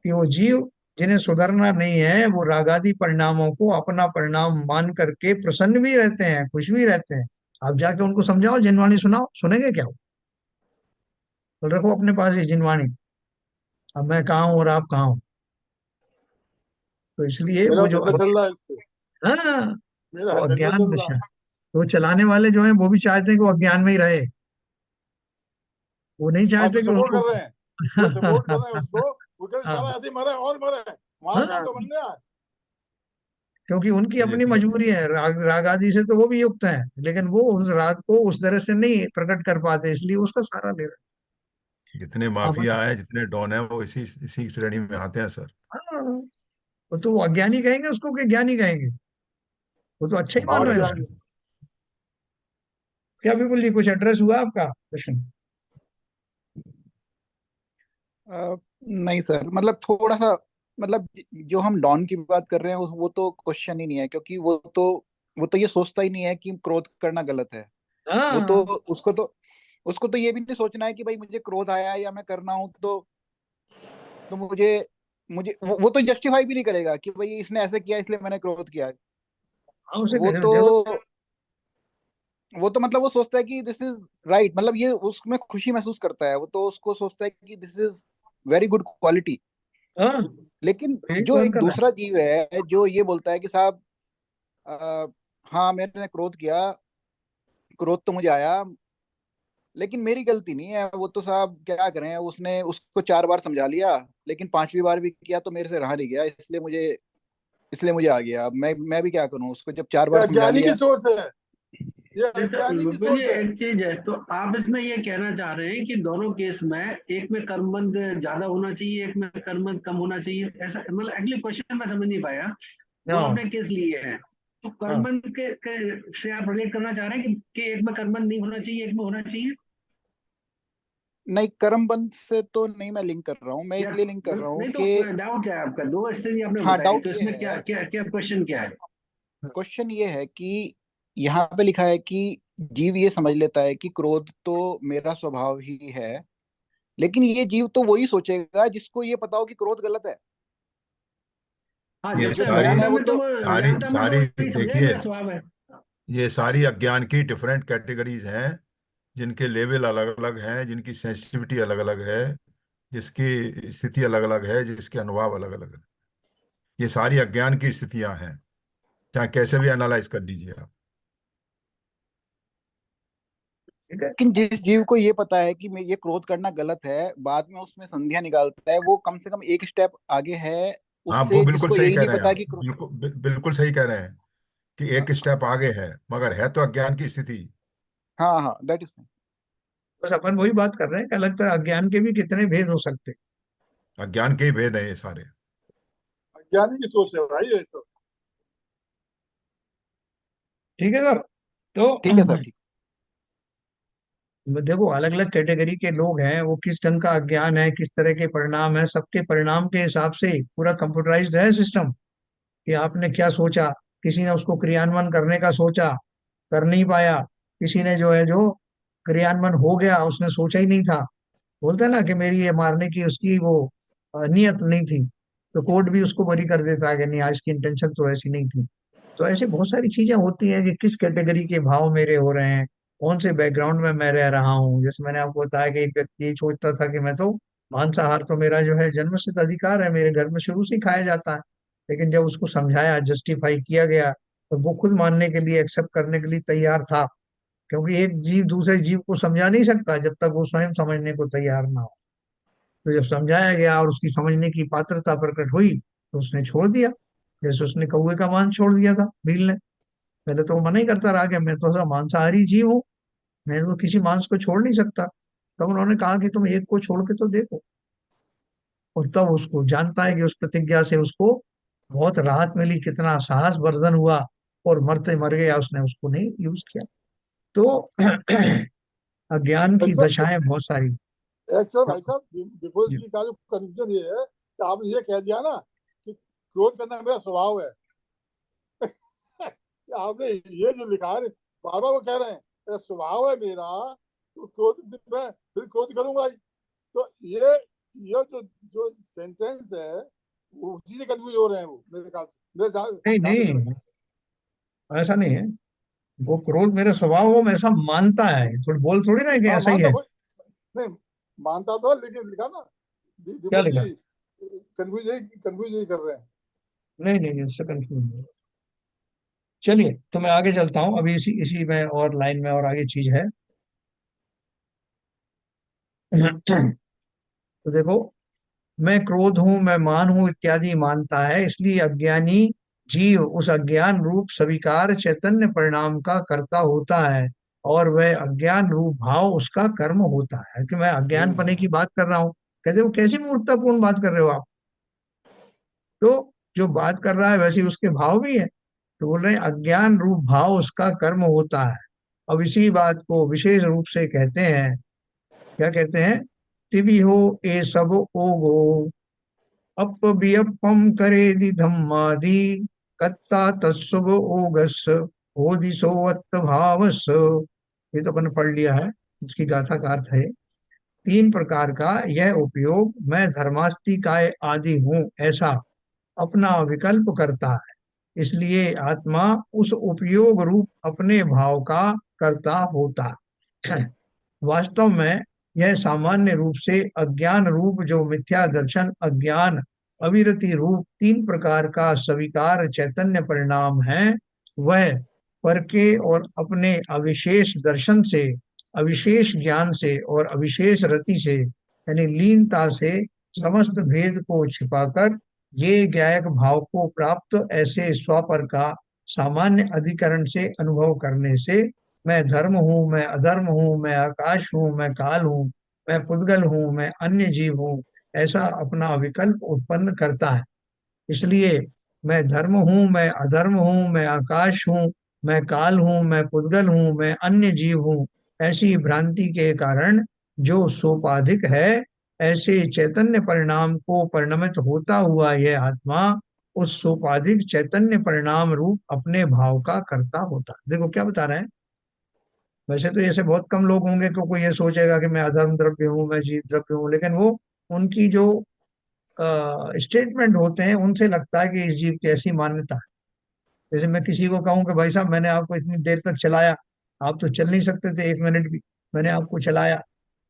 कि वो जीव जिन्हें सुधरना नहीं है वो रागादि परिणामों को अपना परिणाम मान करके प्रसन्न भी रहते हैं, खुश भी रहते हैं। आप जाके उनको समझाओ, जिनवाणी सुनाओ, सुनेंगे क्या वो? बोल रखो अपने पास ही जिनवाणी, अब मैं कहाँ हूँ और आप कहाँ हो। तो इसलिए मेरा वो जो धंधा चल रहा है इससे, हाँ, मेरा वो धंधा अज्ञान चल रहा दशा, है। तो चलाने वाले जो हैं वो भी चाहते हैं कि वो अज्ञान में ही रहे। वो नहीं हाँ, चाहते जो कि सपोर्ट उसको कर रहे हैं, जो सपोर्ट कर रहे हैं उसको, वो कहते हाँ, साला ऐसे ही मरे और मरे, हमारा काम हाँ, तो बनने है। क्योंकि उनकी अपनी लेकिन मजबूरी है, राग आदि से तो वो भी युक्त है, लेकिन वो उस राग को उस तरह से नहीं प्रकट कर पाते, इसलिए उसका सहारा ले रहे जितने हैं। आप माफिया बताओ। हैं, जितने डॉन हैं, वो इसी श्रेणी में आते हैं सर। हाँ, तो वो अज्ञानी कहेंगे उसको कि ज्ञानी कहेंगे? वो तो अच्छा ही मान और रहे हैं अज्ञानी क्या। है। उसको। क्या बिल्कुल जी, कुछ एड्रेस हुआ आपका क्वेश्चन? नहीं सर, मतलब थोड़ा सा, मतलब जो हम डॉन की बात कर रहे हैं वो तो क्वेश्चन ही नहीं है, क्योंकि वो तो ये सोचता ही नहीं है कि क्रोध करना गलत है। वो तो हाँ, उसको तो ये भी नहीं सोचना है कि भाई मुझे क्रोध आया या मैं करना हूं, तो मुझे मुझे वो तो जस्टिफाई भी नहीं करेगा कि भाई इसने ऐसे किया इसलिए मैंने क्रोध किया। हाँ, उसे वो तो देखो। वो तो मतलब वो सोचता है कि दिस इज राइट, मतलब ये उसमें खुशी महसूस करता है, वो तो उसको सोचता है कि this is very good quality. हाँ, लेकिन यही जो तो एक अंकल है। दूसरा जीव है जो ये बोलता है कि साहब, अ, हाँ मैंने क्रोध किया, क्रोध तो मुझे आया, लेकिन मेरी गलती नहीं है, वो तो साहब क्या करें, उसने उसको 4 बार समझा लिया, लेकिन 5वीं बार भी किया तो मेरे से रहा नहीं गया, इसलिए मुझे आ गया। अब मैं भी क्या करूं, उसको जब 4 बार ये समझा अज्ञानी की लिया। सोच है, ये नहीं तो अज्ञानी की विपुल जी, सोच है। एक चीज है, तो आप इसमें ये कहना चाह रहे हैं कि दोनों केस में एक में कर्मबंध ज्यादा होना चाहिए, एक में कर्मबंध कम होना चाहिए, ऐसा मतलब एक्चुअली क्वेश्चन मैं समझ नहीं पाया। दो हाँ, आपने केस लिए हैं, तो हाँ, कर्मबंध के से आप रिलेट करना चाह रहे हैं कि एक में कर्मबंध नहीं होना चाहिए, एक में होना चाहिए, नहीं, कर्म बंध से तो नहीं मैं लिंक कर रहा हूँ, मैं या इसलिए लिंक कर रहा हूँ नहीं? तो कि डाउट क्या है आपका? दो स्थिति आपने हाँ, बताई, डाउट तो ये इसमें क्या है, क्या क्या क्वेश्चन क्या है? क्वेश्चन ये है कि यहाँ पे लिखा है कि जीव ये समझ लेता है कि क्रोध तो मेरा स्वभाव ही है, लेकिन ये जीव तो वही सोचेगा जिसको ये पता हो कि क्रोध गलत है। हाँ, ये जब जो तक सारी डॉन है अज्ञानता वो में तो तो वो सारी अज्ञानता में तो सारी वही समझेगा देखिए, मेरा स्वभाव है। ये सारी अज्ञान की डिफरेंट कैटेगरीज हैं, जिनके लेवल अलग अलग हैं, जिनकी सेंसिटिविटी अलग अलग है, जिसकी स्थिति अलग अलग है, जिसके अनुभव अलग अलग है। ये सारी अज्ञान की स्थितियां हैं, चाहे कैसे भी एनालाइज कर लीजिए आप। ठीक है। लेकिन जिस जीव को ये पता है कि मैं ये क्रोध करना गलत है, बाद में उसमें संधियां निकालता है, वो कम से कम एक स्टेप आगे है हाँ, वो उससे बिल्कुल जिसको सही यही कह नहीं रहे हैं पता आप, कि बिल्कुल सही कह रहे हैं कि एक स्टेप आगे है, मगर है तो अज्ञान की स्थिति। हाँ हाँ, दैट इज। बस अपन वही बात कर रहे हैं कि अलग तरह अज्ञान के भी कितने भेद हो सकते हैं। अज्ञान के ही भेद हैं ये सारे। अज्ञानी की सोच है भाई ये सब। ठीक है सर। तो ठीक है सर, ठीक। देखो, अलग अलग कैटेगरी के लोग हैं, वो किस ढंग का अज्ञान है, किस तरह के परिणाम है, सबके परिणाम के हिसाब से पूरा कंप्यूटराइज्ड है सिस्टम कि आपने क्या सोचा। किसी ने उसको क्रियान्वयन करने का सोचा, कर नहीं पाया। किसी ने जो है जो क्रियान्वयन हो गया, उसने सोचा ही नहीं था। बोलते हैं ना कि मेरी ये मारने की उसकी वो नियत नहीं थी, तो कोर्ट भी उसको बरी कर देता है कि नहीं, आज की इंटेंशन तो ऐसी नहीं थी। तो ऐसे बहुत सारी चीजें होती हैं कि किस कैटेगरी के भाव मेरे हो रहे हैं, कौन से बैकग्राउंड में मैं रह रहा हूँ। जैसे मैंने आपको बताया कि एक व्यक्ति ये सोचता था कि मैं तो मांसाहार तो मेरा जो है जन्मसिद्ध अधिकार है, मेरे घर में शुरू से ही खाया जाता है। लेकिन जब उसको समझाया, जस्टिफाई किया गया, तो वो खुद मानने के लिए, एक्सेप्ट करने के लिए तैयार था। क्योंकि एक जीव दूसरे जीव को समझा नहीं सकता जब तक वो स्वयं समझने को तैयार ना हो। तो जब समझाया गया और उसकी समझने की पात्रता प्रकट हुई, तो उसने छोड़ दिया। जैसे उसने कौवे का मांस छोड़ दिया था भील ने। पहले तो वो मना ही करता रहा कि मैं तो ऐसा मांसाहारी जीव हूँ, मैं तो किसी मांस को छोड़ नहीं सकता। तब उन्होंने कहा कि तुम एक को छोड़ के तो देखो। और तब उसको जानता है कि उस प्रतिज्ञा से उसको बहुत राहत मिली, कितना साहस वर्धन हुआ, और मरते मर गया, उसने उसको नहीं यूज किया। तो अज्ञान की दशाएं बहुत सारी। एक्चुअल हाँ, भाई साहब, विपुल जी। जी का जो कंफ्यूजन ये है कि आपने ये कह दिया ना कि क्रोध करना मेरा स्वभाव है। कि आपने ये जो लिखा है, बार बार वो कह रहे हैं, "अगर स्वभाव है मेरा तो क्रोध मैं फिर क्रोध करूंगा ही।" तो ये जो जो सेंटेंस है वो उसी से कंफ्यूज हो रहे हैं वो, मेरे ख्याल से, मेरे नहीं जहाँ तक लग नहीं, ऐसा नहीं है। वो क्रोध मेरा स्वभाव हो, मैं ऐसा मानता है, थोड़ी बोल थोड़ी ना है कि हाँ, ऐसा ही मानता है। कोई नहीं, मानता तो है, लेकिन लिखा ना क्या विपुल लिखा? जी, कंफ्यूज यही कर रहे हैं। नहीं नहीं नहीं, इससे कंफ्यूज नहीं। चलिए, तो मैं आगे चलता हूँ, अभी इसी इसी में और लाइन में और आगे चीज है। तो देखो, मैं क्रोध हूं, मैं मान हूं इत्यादि मानता है, इसलिए अज्ञानी जीव उस अज्ञान रूप स्वीकार चैतन्य परिणाम का कर्ता होता है, और वह अज्ञान रूप भाव उसका कर्म होता है। कि मैं अज्ञान पने की बात कर रहा हूँ, कहते हो कैसी मूर्खतापूर्ण बात कर रहे हो आप। तो जो बात कर रहा है वैसे ही उसके भाव भी है। तो बोल रहे हैं अज्ञान रूप भाव उसका कर्म होता है। अब इसी बात को विशेष रूप से कहते हैं, क्या कहते हैं? तिबि हो ए सब ओगो, अपव्यपम करेदि धम्मादि, कत्ता तत्सव ओगस ओदिशो अत्त भावस। ये तो अपन ने पढ़ लिया है, इसकी गाथा का अर्थ है, तीन प्रकार का यह उपयोग मैं धर्मास्तिकाय आदि हूँ ऐसा अपना विकल्प करता है, इसलिए आत्मा उस उपयोग रूप अपने भाव का कर्ता होता है। वास्तव में यह सामान्य रूप से अज्ञान रूप जो मिथ्या दर्शन अज्ञान अविरति रूप तीन प्रकार का स्वीकार चैतन्य परिणाम है, वह पर के और अपने अविशेष दर्शन से, अविशेष ज्ञान से और अविशेष रति से यानी लीनता से समस्त भेद को छिपाकर ये ज्ञायक भाव को प्राप्त ऐसे स्वपर का सामान्य अधिकरण से अनुभव करने से, मैं धर्म हूँ, मैं अधर्म हूँ, मैं आकाश हूँ, मैं काल हूँ, मैं पुद्गल हूँ, मैं अन्य जीव हूँ, ऐसा अपना विकल्प उत्पन्न करता है। इसलिए मैं धर्म हूँ, मैं अधर्म हूँ, मैं आकाश हूँ, मैं काल हूँ, मैं पुद्गल हूँ, मैं अन्य जीव हूँ, ऐसी भ्रांति के कारण जो सोपाधिक है, ऐसे चैतन्य परिणाम को परिणमित होता हुआ यह आत्मा उस सोपाधिक चैतन्य परिणाम रूप अपने भाव का कर्ता होता है। देखो क्या बता रहे हैं। वैसे तो ऐसे बहुत कम लोग होंगे कि कोई ये सोचेगा कि मैं अधर्म द्रव्य हूँ, मैं जीव द्रव्य हूँ, लेकिन वो उनकी जो स्टेटमेंट होते हैं उनसे लगता है कि इस जीव की ऐसी मान्यता है। जैसे मैं किसी को कहूँ कि भाई साहब मैंने आपको इतनी देर तक चलाया, आप तो चल नहीं सकते थे 1 मिनट भी, मैंने आपको चलाया,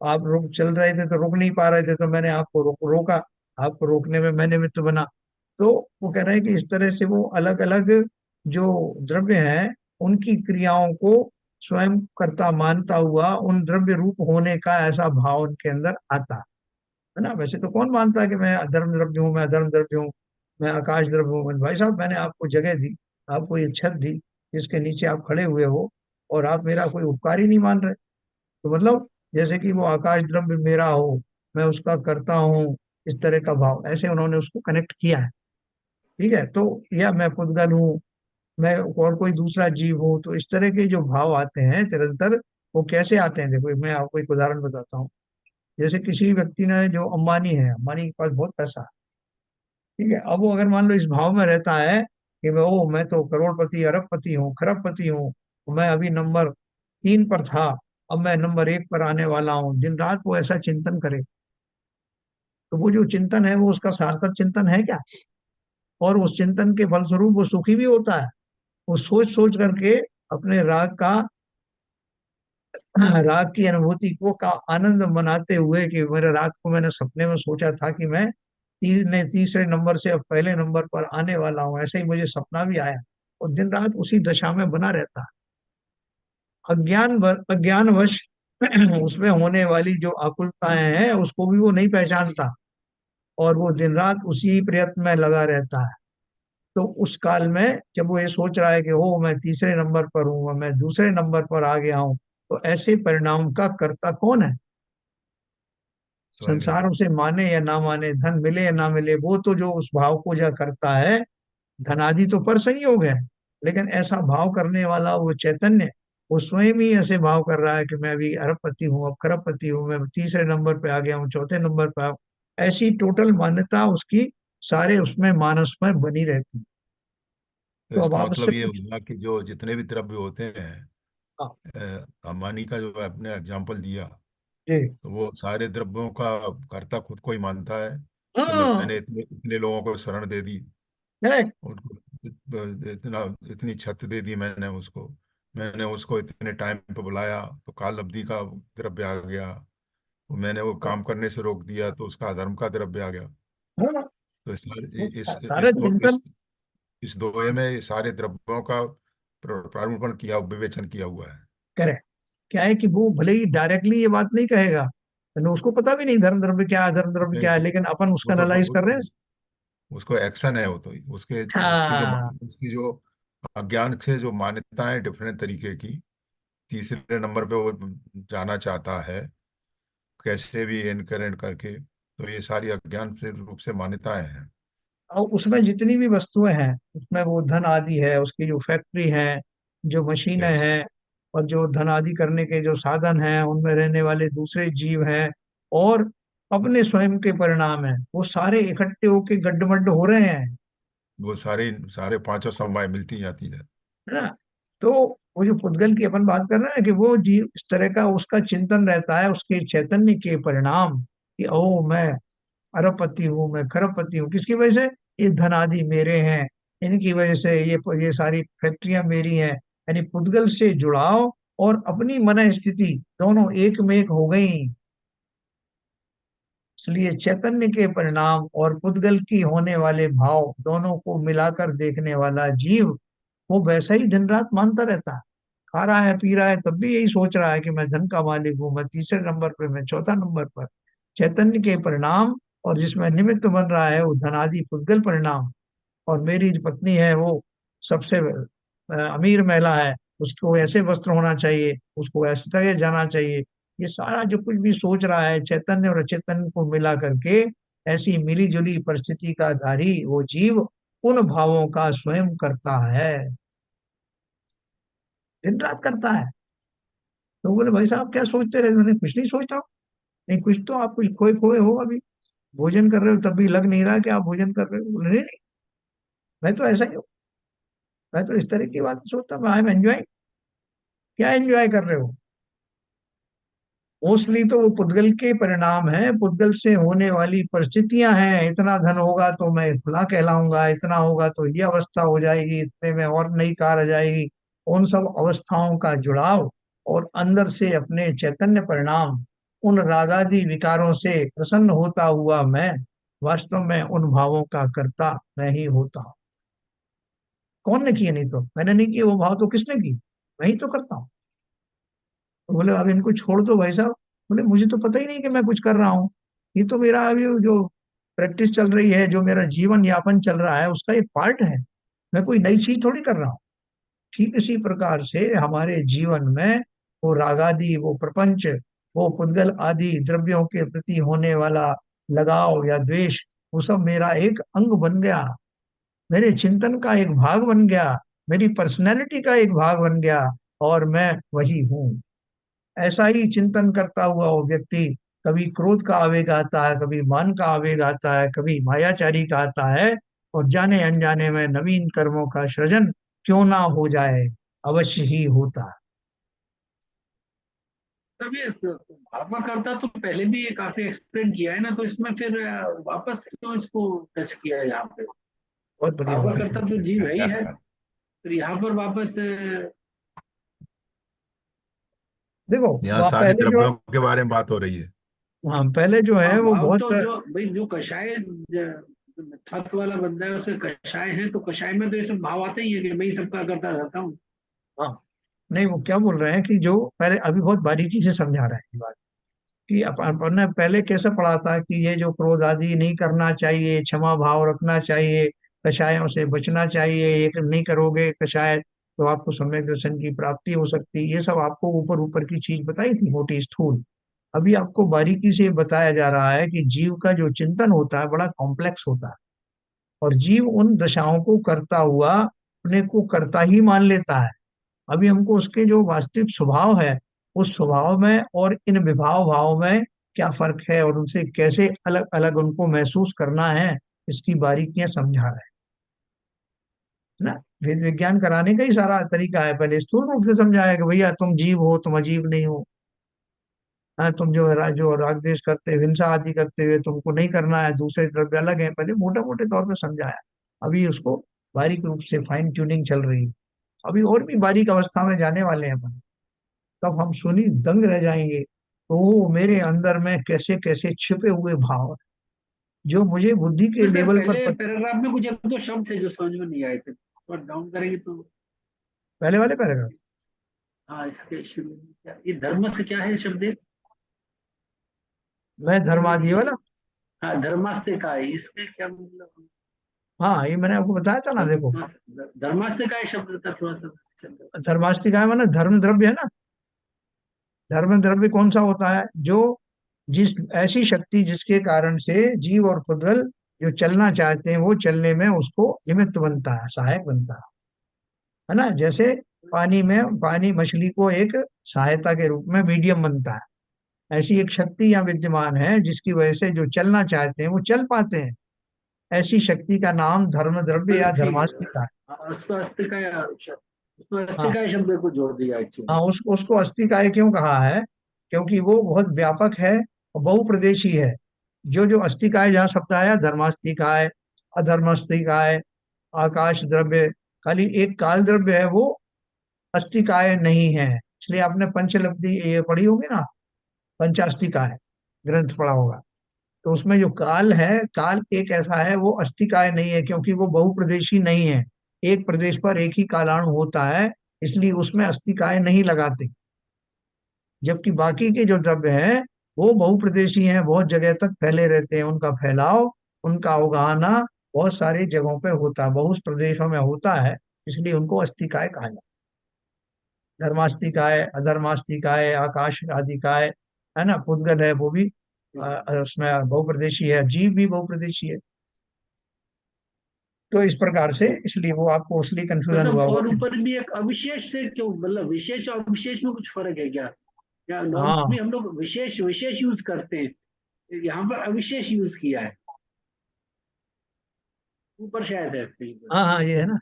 आप रुक चल रहे थे तो रुक नहीं पा रहे थे, तो मैंने आपको रोका, आपको रोकने में मैंने निमित्त बना। तो वो कह रहे हैं कि इस तरह से वो अलग अलग जो द्रव्य हैं उनकी क्रियाओं को स्वयं कर्ता मानता हुआ उन द्रव्य रूप होने का ऐसा भाव उनके अंदर आता है ना। वैसे तो कौन मानता है कि मैं अधर्म द्रव्य हूँ, मैं अधर्म द्रव्य हूँ, मैं आकाश द्रव्य हूँ। भाई साहब मैंने आपको जगह दी, आपको ये छत दी जिसके नीचे आप खड़े हुए हो, और आप मेरा कोई उपकार ही नहीं मान रहे। तो मतलब जैसे कि वो आकाश द्रव्य मेरा हो, मैं उसका करता हूँ, इस तरह का भाव ऐसे उन्होंने उसको कनेक्ट किया है। ठीक है, तो या मैं पुद्गल हूँ, मैं और कोई दूसरा जीव हूँ, तो इस तरह के जो भाव आते हैं निरंतर, वो कैसे आते हैं? देखो मैं आपको एक उदाहरण बताता हूँ। जैसे किसी व्यक्ति ने, जो अंबानी है, अंबानी के पास बहुत पैसा है, ठीक है, अब वो अगर मान लो इस भाव में रहता है कि मैं तो करोड़पति अरबपति हूँ खरबपति हूँ, मैं अभी नंबर 3 पर था, अब मैं नंबर 1 पर आने वाला हूँ, दिन रात वो ऐसा चिंतन करे, तो वो जो चिंतन है वो उसका सार्थक चिंतन है क्या? और उस चिंतन के फलस्वरूप वो सुखी भी होता है। वो सोच सोच करके अपने राग का राग की अनुभूति को का आनंद मनाते हुए कि मेरे रात को मैंने सपने में सोचा था कि मैं तीसरे नंबर से अब पहले नंबर पर आने वाला हूँ, ऐसे ही मुझे सपना भी आया, और दिन रात उसी दशा में बना रहता है। अज्ञानवश उसमें होने वाली जो आकुलताएं हैं उसको भी वो नहीं पहचानता, और वो दिन रात उसी प्रयत्न में लगा रहता है। तो उस काल में जब वो ये सोच रहा है कि ओ मैं तीसरे नंबर पर हूँ, मैं दूसरे नंबर पर आ गया हूँ, तो ऐसे परिणाम का कर्ता कौन है? स्वयं ही। संसार उसे माने या ना माने, धन मिले या ना मिले, वो तो जो उस भाव को जो करता है, धनादि तो पर संयोग है, लेकिन ऐसा भाव करने वाला वो चैतन्य, वो स्वयं ही ऐसे भाव कर रहा है कि मैं अभी अरबपति हूँ, अब खरबपति हूँ, मैं तीसरे नंबर पे आ गया हूँ, चौथे नंबर पे ऐसी टोटल मान्यता उसकी सारे उसमें मानस में बनी रहती है। तो तो अब इसका आप उससे मतलब ये पूछ। हुआ कि जो जितने भी द्रव्य होते हैं, हाँ अंबानी का जो आपने एग्जाम्पल दिया, जी। तो वो सारे द्रव्यों का कर्ता खुद को ही मानता है कि हाँ, मैंने इतने इतने लोगों को शरण दे दी, करेक्ट। उनको इतना इतनी छत दे दी मैंने उसको, मैंने उसको इतने टाइम पे बुलाया तो काल अवधि का द्रव्य आ गया, मैंने वो काम करने से रोक दिया तो उसका अधर्म का द्रव्य आ गया। हाँ, तो वो सारा चिंतन। इस दोहे में ये सारे द्रव्यों का प्रारूपण किया, विवेचन किया हुआ है। करेक्ट। क्या है कि वो भले ही डायरेक्टली ये बात नहीं कहेगा, उसको पता भी नहीं धर्म द्रव्य क्या है, धर्म द्रव्य नहीं, क्या है, लेकिन अपन वो उसका तो एनालाइज कर रहे हैं। उसको एक्शन है, वो तो उसके हाँ, उसकी जो अज्ञान से जो मान्यताएं डिफरेंट तरीके की, तीसरे नंबर पे वो जाना चाहता है कैसे भी इनकरेंट करके, तो ये सारी अज्ञान से रूप से मान्यताएं हैं। और उसमें जितनी भी वस्तुएं हैं, उसमें वो धन आदि है, उसकी जो फैक्ट्री है, जो मशीनें यस, हैं, और जो धन आदि करने के जो साधन हैं, उनमें रहने वाले दूसरे जीव हैं, और अपने स्वयं के परिणाम हैं, वो सारे इकट्ठे होके गड्ढमड्ढ हो रहे हैं। वो सारे सारे पांचों समवाय मिलती जाती है। है ना? तो वो जो पुद्गल की अपन बात कर रहे हैं कि वो जीव इस तरह का उसका चिंतन रहता है, उसके चैतन्य के परिणाम, कि ओ मैं अरबपति हूँ, मैं खरबपति हूँ, किसकी वजह से? ये धन आदि मेरे हैं, इनकी वजह से ये सारी फैक्ट्रियां मेरी हैं। यानी पुद्गल से जुड़ाव और अपनी मन स्थिति दोनों एक में एक हो गई। इसलिए चैतन्य के परिणाम और पुद्गल की होने वाले भाव दोनों को मिलाकर देखने वाला जीव, वो वैसा ही दिन रात मानता रहता है। खा रहा है पी रहा है तब भी यही सोच रहा है कि मैं धन का मालिक हूँ, मैं तीसरे नंबर पर, मैं चौथा नंबर पर। चैतन्य के परिणाम और जिसमें निमित्त बन रहा है वो धनादि पुद्गल परिणाम, और मेरी जो पत्नी है वो सबसे अमीर महिला है, उसको ऐसे वस्त्र होना चाहिए, उसको ऐसे तरह जाना चाहिए। ये सारा जो कुछ भी सोच रहा है, चैतन्य और अचेतन को मिला करके ऐसी मिली जुली परिस्थिति का धारी वो जीव उन भावों का स्वयं करता है, दिन रात करता है। तो बोले भाई साहब क्या सोचते रहे? मैंने कुछ नहीं सोच रहा हूँ। नहीं, कुछ तो आप कुछ खोए खोए हो अभी, भोजन कर रहे हो तब भी लग नहीं रहा कि आप भोजन कर रहे हो। बोले नहीं नहीं, मैं तो ऐसा ही हूँ, मैं तो इस तरह की बातें सोचता हूँ, आई एम एंजॉय। क्या एंजॉय कर रहे हो? मोस्टली तो वो पुद्गल के परिणाम है, पुद्गल से होने वाली परिस्थितियां हैं। इतना धन होगा तो मैं फला कहलाऊंगा, इतना होगा तो ये अवस्था हो जाएगी, इतने में और नई कार आ जाएगी। उन सब अवस्थाओं का जुड़ाव और अंदर से अपने चैतन्य परिणाम, उन रागादि विकारों से प्रसन्न होता हुआ मैं वास्तव में उन भावों का कर्ता मैं ही होता हूँ। कौन ने किए? नहीं तो मैंने नहीं किए, वो भाव तो किसने की? मैं ही तो करता हूँ। तो बोले अब इनको छोड़ दो भाई साहब। बोले मुझे तो पता ही नहीं कि मैं कुछ कर रहा हूँ, ये तो मेरा अभी जो प्रैक्टिस चल रही है, जो मेरा जीवन यापन चल रहा है, उसका एक पार्ट है। मैं कोई नई चीज थोड़ी कर रहा हूँ। ठीक इसी प्रकार से हमारे जीवन में वो रागादि, वो प्रपंच, वो पुद्गल आदि द्रव्यों के प्रति होने वाला लगाव या द्वेष, वो सब मेरा एक अंग बन गया, मेरे चिंतन का एक भाग बन गया, मेरी पर्सनैलिटी का एक भाग बन गया, और मैं वही हूँ। ऐसा ही चिंतन करता हुआ वो व्यक्ति, कभी क्रोध का आवेग आता है, कभी मान का आवेग आता है, कभी मायाचारी का आता है, और जाने अनजाने में नवीन कर्मों का सृजन क्यों ना हो जाए, अवश्य ही होता है। तब ये भागवत करता तो पहले भी ये काफी एक्सप्लेन किया है ना, तो इसमें फिर वापस क्यों इसको टच किया है यहाँ पे? बहुत बढ़िया भागवत बात। करता तो जीव है ही है, फिर यहाँ पर वापस देखो यहाँ सारे पहले जो, द्रव्यों के बारे में बात हो रही है। हाँ पहले जो है हाँ वो भाव बहुत, तो जो भाई जो कषाय तत्व वाला बंदा है उसके कषाय है, तो कषाय में तो ये सब भाव आते ही है कि मैं सबका करता रहता हूँ। हाँ नहीं, वो क्या बोल रहे हैं कि जो पहले अभी बहुत बारीकी से समझा रहे हैं ये बात, कि अपन ने पहले कैसे पढ़ा था कि ये जो क्रोध आदि नहीं करना चाहिए, क्षमा भाव रखना चाहिए, कषायों से बचना चाहिए, ये नहीं करोगे कषाय तो आपको सम्यक दर्शन की प्राप्ति हो सकती है। ये सब आपको ऊपर ऊपर की चीज बताई थी, मोटी स्थूल। अभी आपको बारीकी से बताया जा रहा है कि जीव का जो चिंतन होता है बड़ा कॉम्प्लेक्स होता है, और जीव उन दशाओं को करता हुआ अपने को करता ही मान लेता है। अभी हमको उसके जो वास्तविक स्वभाव है, उस स्वभाव में और इन विभाव भाव में क्या फर्क है, और उनसे कैसे अलग अलग उनको महसूस करना है, इसकी बारीकियां समझा रहे हैं। है ना? वेद विज्ञान कराने का ही सारा तरीका है, पहले स्थूल रूप से समझाया कि भैया तुम जीव हो, तुम अजीब नहीं हो। हाँ, तुम जो राग द्वेष करते हुए, हिंसा आदि करते हुए तुमको नहीं करना है, दूसरे द्रव्य अलग है, पहले मोटे मोटे तौर पे समझाया। अभी उसको बारीक रूप से फाइन ट्यूनिंग चल रही है। अभी और भी बारीक अवस्था में जाने वाले हैं अपन। तब हम सुनी दंग रह जाएंगे, तो मेरे अंदर में कैसे कैसे छिपे हुए भाव हैं, जो मुझे बुद्धि के तो सर लेवल पर पहले पैराग्राफ में कुछ एक दो शब्द थे जो समझ में नहीं आए थे, थोड़ा डाउन करेंगे तो। पहले वाले पैराग्राफ। हाँ, इसके शुरू में क्या ये धर्म से क्या है शब्द एक? मैं धर्मादि वाला। हाँ, धर्मास्ते का है, इसके क्या मतलब? हाँ, ये मैंने आपको बताया था ना, देखो। धर्मास्ते का है शब्द का थोड़ा सा चल रहा धर्मास्तिकाय माने धर्म द्रव्य है ना। धर्म द्रव्य कौन सा होता है? जो जिस ऐसी शक्ति जिसके कारण से जीव और पुद्गल जो चलना चाहते हैं वो चलने में उसको निमित्त बनता है, सहायक बनता है ना। जैसे पानी मछली को एक सहायता के रूप में मीडियम बनता है, ऐसी एक शक्ति यहाँ विद्यमान है जिसकी वजह से जो चलना चाहते हैं वो चल पाते हैं। ऐसी शक्ति का नाम धर्म द्रव्य है। या ठीक है। धर्मास्तिका है। हाँ, उसको उसको हाँ, अस्तिका शब्द को जोड़ दिया एक्चुअली। हाँ, उसको अस्तिकाय क्यों कहा है? क्योंकि वो बहुत व्यापक है और बहुप्रदेशी है। जो जो अस्तिकाय जहाँ शब्द आया, धर्मास्तिकाय, अधर्मास्तिकाय, आकाश द्रव्य, खाली एक काल द्रव्य है वो अस्तिकाय नहीं है। इसलिए आपने पंचलब्धि ये पढ़ी होगी ना, पंचास्तिकाय ग्रंथ पढ़ा होगा। तो उसमें जो काल है, काल एक ऐसा है, वो अस्तिकाय नहीं है क्योंकि वो बहुप्रदेशी नहीं है। एक प्रदेश पर एक ही कालाणु होता है, इसलिए उसमें अस्तिकाय नहीं लगाते। जबकि बाकी के जो द्रव्य हैं वो बहुप्रदेशी हैं, बहुत जगह तक फैले रहते हैं, उनका फैलाव, उनका उगाना बहुत सारी जगहों पे होता है, बहुत प्रदेशों में होता है, इसलिए उनको अस्तिकाय कहा जाता है। धर्मास्तिकाय, अधर्मास्तिकाय, आकाश आदिकाय, है ना, पुद्गल है वो भी उसमें बहुप्रदेशी है, जीव भी बहुप्रदेशी है। तो इस प्रकार से, इसलिए वो आपको इसलिए तो कंफ्यूजन हुआ सब होगा और कि ऊपर भी एक अविशेष से क्यों, मतलब विशेष और विशेष में कुछ फर्क है क्या? क्या नॉर्मली हाँ, हम लोग विशेष विशेष यूज करते हैं, यहाँ पर अविशेष यूज किया है, ऊपर शायद है कहीं पर। हाँ, हाँ, ये है ना,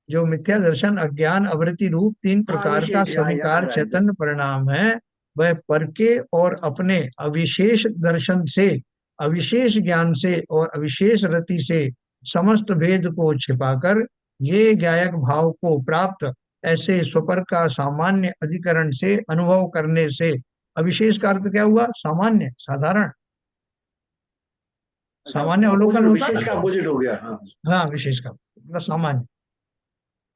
जो मिथ्या दर्शन अज्ञान आवृत्ति रूप तीन हाँ, प्रकार का अविशेष, हाँ, याद आ सविकार रहा है मुझे। चैतन्य परिणाम है, वह पर के और अपने अविशेष दर्शन से, अविशेष ज्ञान से और अविशेष रति से समस्त भेद को छिपाकर ये ज्ञायक भाव को प्राप्त ऐसे स्वपर का सामान्य अधिकरण से अनुभव करने से। अविशेष का अर्थ क्या हुआ? सामान्य, साधारण। अच्छा, सामान्य अवलोकन अपोजिट, होता है विशेष का ना। अपोजिट हो गया, हाँ। हाँ, विशेष का मतलब सामान्य।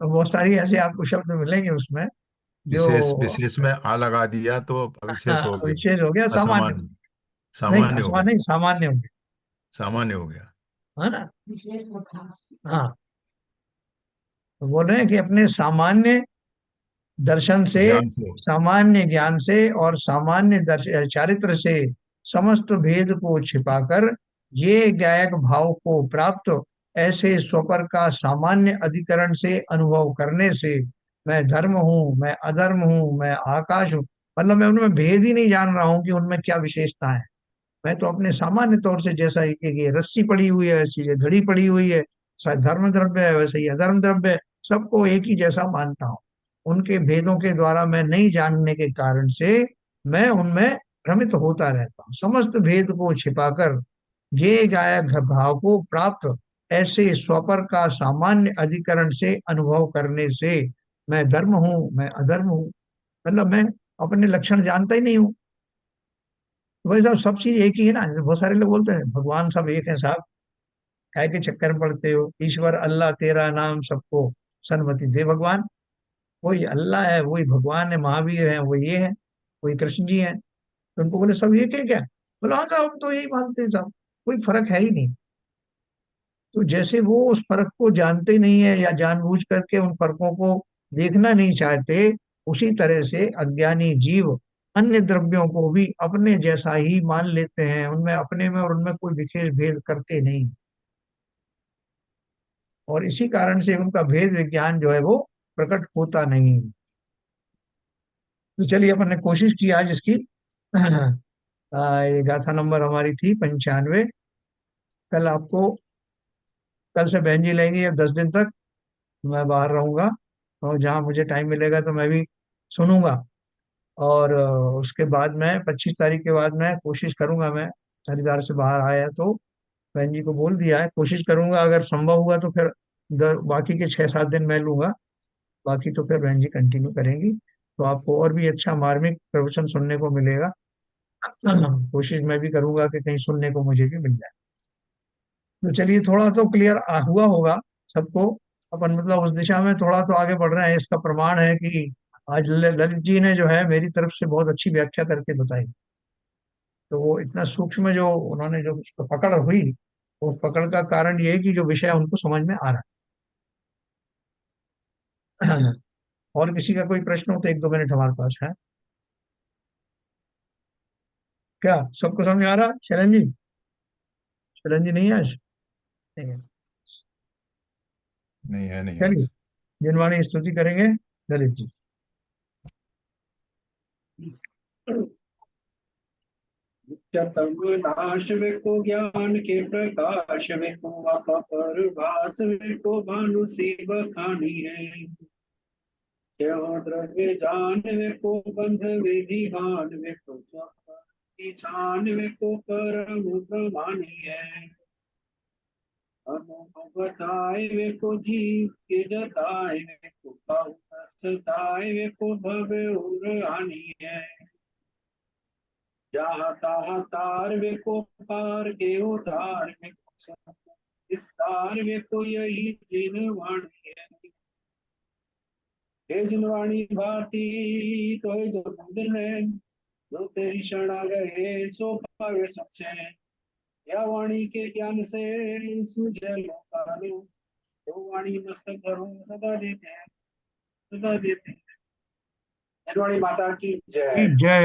तो बहुत सारी ऐसे आपको शब्द मिलेंगे उसमें जो विशेष विशेष में आ लगा दिया तो अविशेष हो गई, विशेष हो गया, सामान्य। असामान्य, नहीं, सामान्य हो असमान गई, नहीं, सामान्य हो गया, सामान्य हो गया। है ना। हाँ, तो बोल रहे हैं कि अपने सामान्य दर्शन से, ज्ञान से। सामान्य ज्ञान से और सामान्य चारित्र से समस्त भेद को छिपाकर ये गायक भाव को प्राप्त ऐसे स्वपर का सामान्य अधिकरण से अनुभव करने से मैं धर्म हूँ, मैं अधर्म हूँ, मैं आकाश हूँ, मतलब मैं उनमें भेद ही नहीं जान रहा हूँ कि उनमें क्या विशेषता है। मैं तो अपने सामान्य तौर से, जैसा ये रस्सी पड़ी हुई है वैसी ये घड़ी पड़ी हुई है, शायद धर्म द्रव्य है वैसे ही अधर्म द्रव्य है, सबको एक ही जैसा मानता हूँ। उनके भेदों के द्वारा मैं नहीं जानने के कारण से मैं उनमें भ्रमित होता रहता हूँ। समस्त भेद को छिपाकर ये गायक भाव को प्राप्त ऐसे स्वपर का सामान्य अधिकरण से अनुभव करने से मैं धर्म हूँ, मैं अधर्म हूँ, मतलब मैं अपने लक्षण जानता ही नहीं हूँ। तो भाई साहब, सब चीज एक ही है ना। जैसे बहुत सारे लोग बोलते हैं भगवान सब एक है साहब, काय के चक्कर में पड़ते हो, ईश्वर अल्लाह तेरा नाम सबको सन्मति दे भगवान। वही अल्लाह है, वही भगवान है, महावीर है, वो ये है, वही कृष्ण जी है। तो उनको बोले सब एक है क्या? बोला हाँ साहब, हम तो यही मानते हैं साहब, कोई फर्क है ही नहीं। तो जैसे वो उस फर्क को जानते ही नहीं है या जानबूझ करके उन फर्कों को देखना नहीं चाहते, उसी तरह से अज्ञानी जीव अन्य द्रव्यों को भी अपने जैसा ही मान लेते हैं, उनमें अपने में और उनमें कोई विशेष भेद करते नहीं, और इसी कारण से उनका भेद विज्ञान जो है वो प्रकट होता नहीं। तो चलिए, अपन ने कोशिश की आज इसकी ये गाथा नंबर हमारी थी 95। कल आपको, कल से बहन जी लेंगी, अब 10 दिन तक मैं बाहर रहूंगा, और जहाँ मुझे टाइम मिलेगा तो मैं भी सुनूंगा। और उसके बाद मैं 25 तारीख के बाद मैं कोशिश करूंगा, मैं हरिद्वार से बाहर आया तो बहन जी को बोल दिया है, कोशिश करूंगा, अगर संभव हुआ तो फिर बाकी के 6-7 दिन मैं लूंगा, बाकी तो फिर बहन जी कंटिन्यू करेंगी, तो आपको और भी अच्छा मार्मिक प्रवचन सुनने को मिलेगा। कोशिश मैं भी करूंगा कि कहीं सुनने को मुझे भी मिल जाए। तो चलिए, थोड़ा तो क्लियर हुआ होगा सबको, अपन मतलब उस दिशा में थोड़ा तो आगे बढ़ रहे हैं। इसका प्रमाण है कि आज ललित जी ने जो है मेरी तरफ से बहुत अच्छी व्याख्या करके बताई, तो वो इतना सूक्ष्म जो उन्होंने जो उसको पकड़ हुई, उस पकड़ का कारण ये है कि जो विषय उनको समझ में आ रहा है। और किसी का कोई प्रश्न हो तो 1-2 मिनट हमारे पास है। क्या सबको समझ आ रहा है? शरण जी, शरण जी नहीं है आज? नहीं है। नहीं है, नहीं चलिए, आज। जिनवाणी स्तुति करेंगे ललित जी। तब नाश वे को ज्ञान के प्रकाश वे को आपा परभास वे को भानु सी बखानी है। त्यों द्रव्य जान वे को बंध विधि भान वे को की छान वे को परम प्रमाणी है। अनुभव बताए वे को जीव के जताए वे को पाऊ सताए वे को भव उर आनी है। जहाँ तहाँ तार वे को पार के उतार वे को इस तार वे को यही जिनवाणी है। हे जिनवाणी भारती तो जो मंदिर में जो तेरी शरणा गए सो पावे सच्चे। या वाणी के ज्ञान से सूझे लोकानो तो वाणी मस्तक धरो सदा देते हैं, सदा देते हैं। जिनवाणी माता की जय। जय।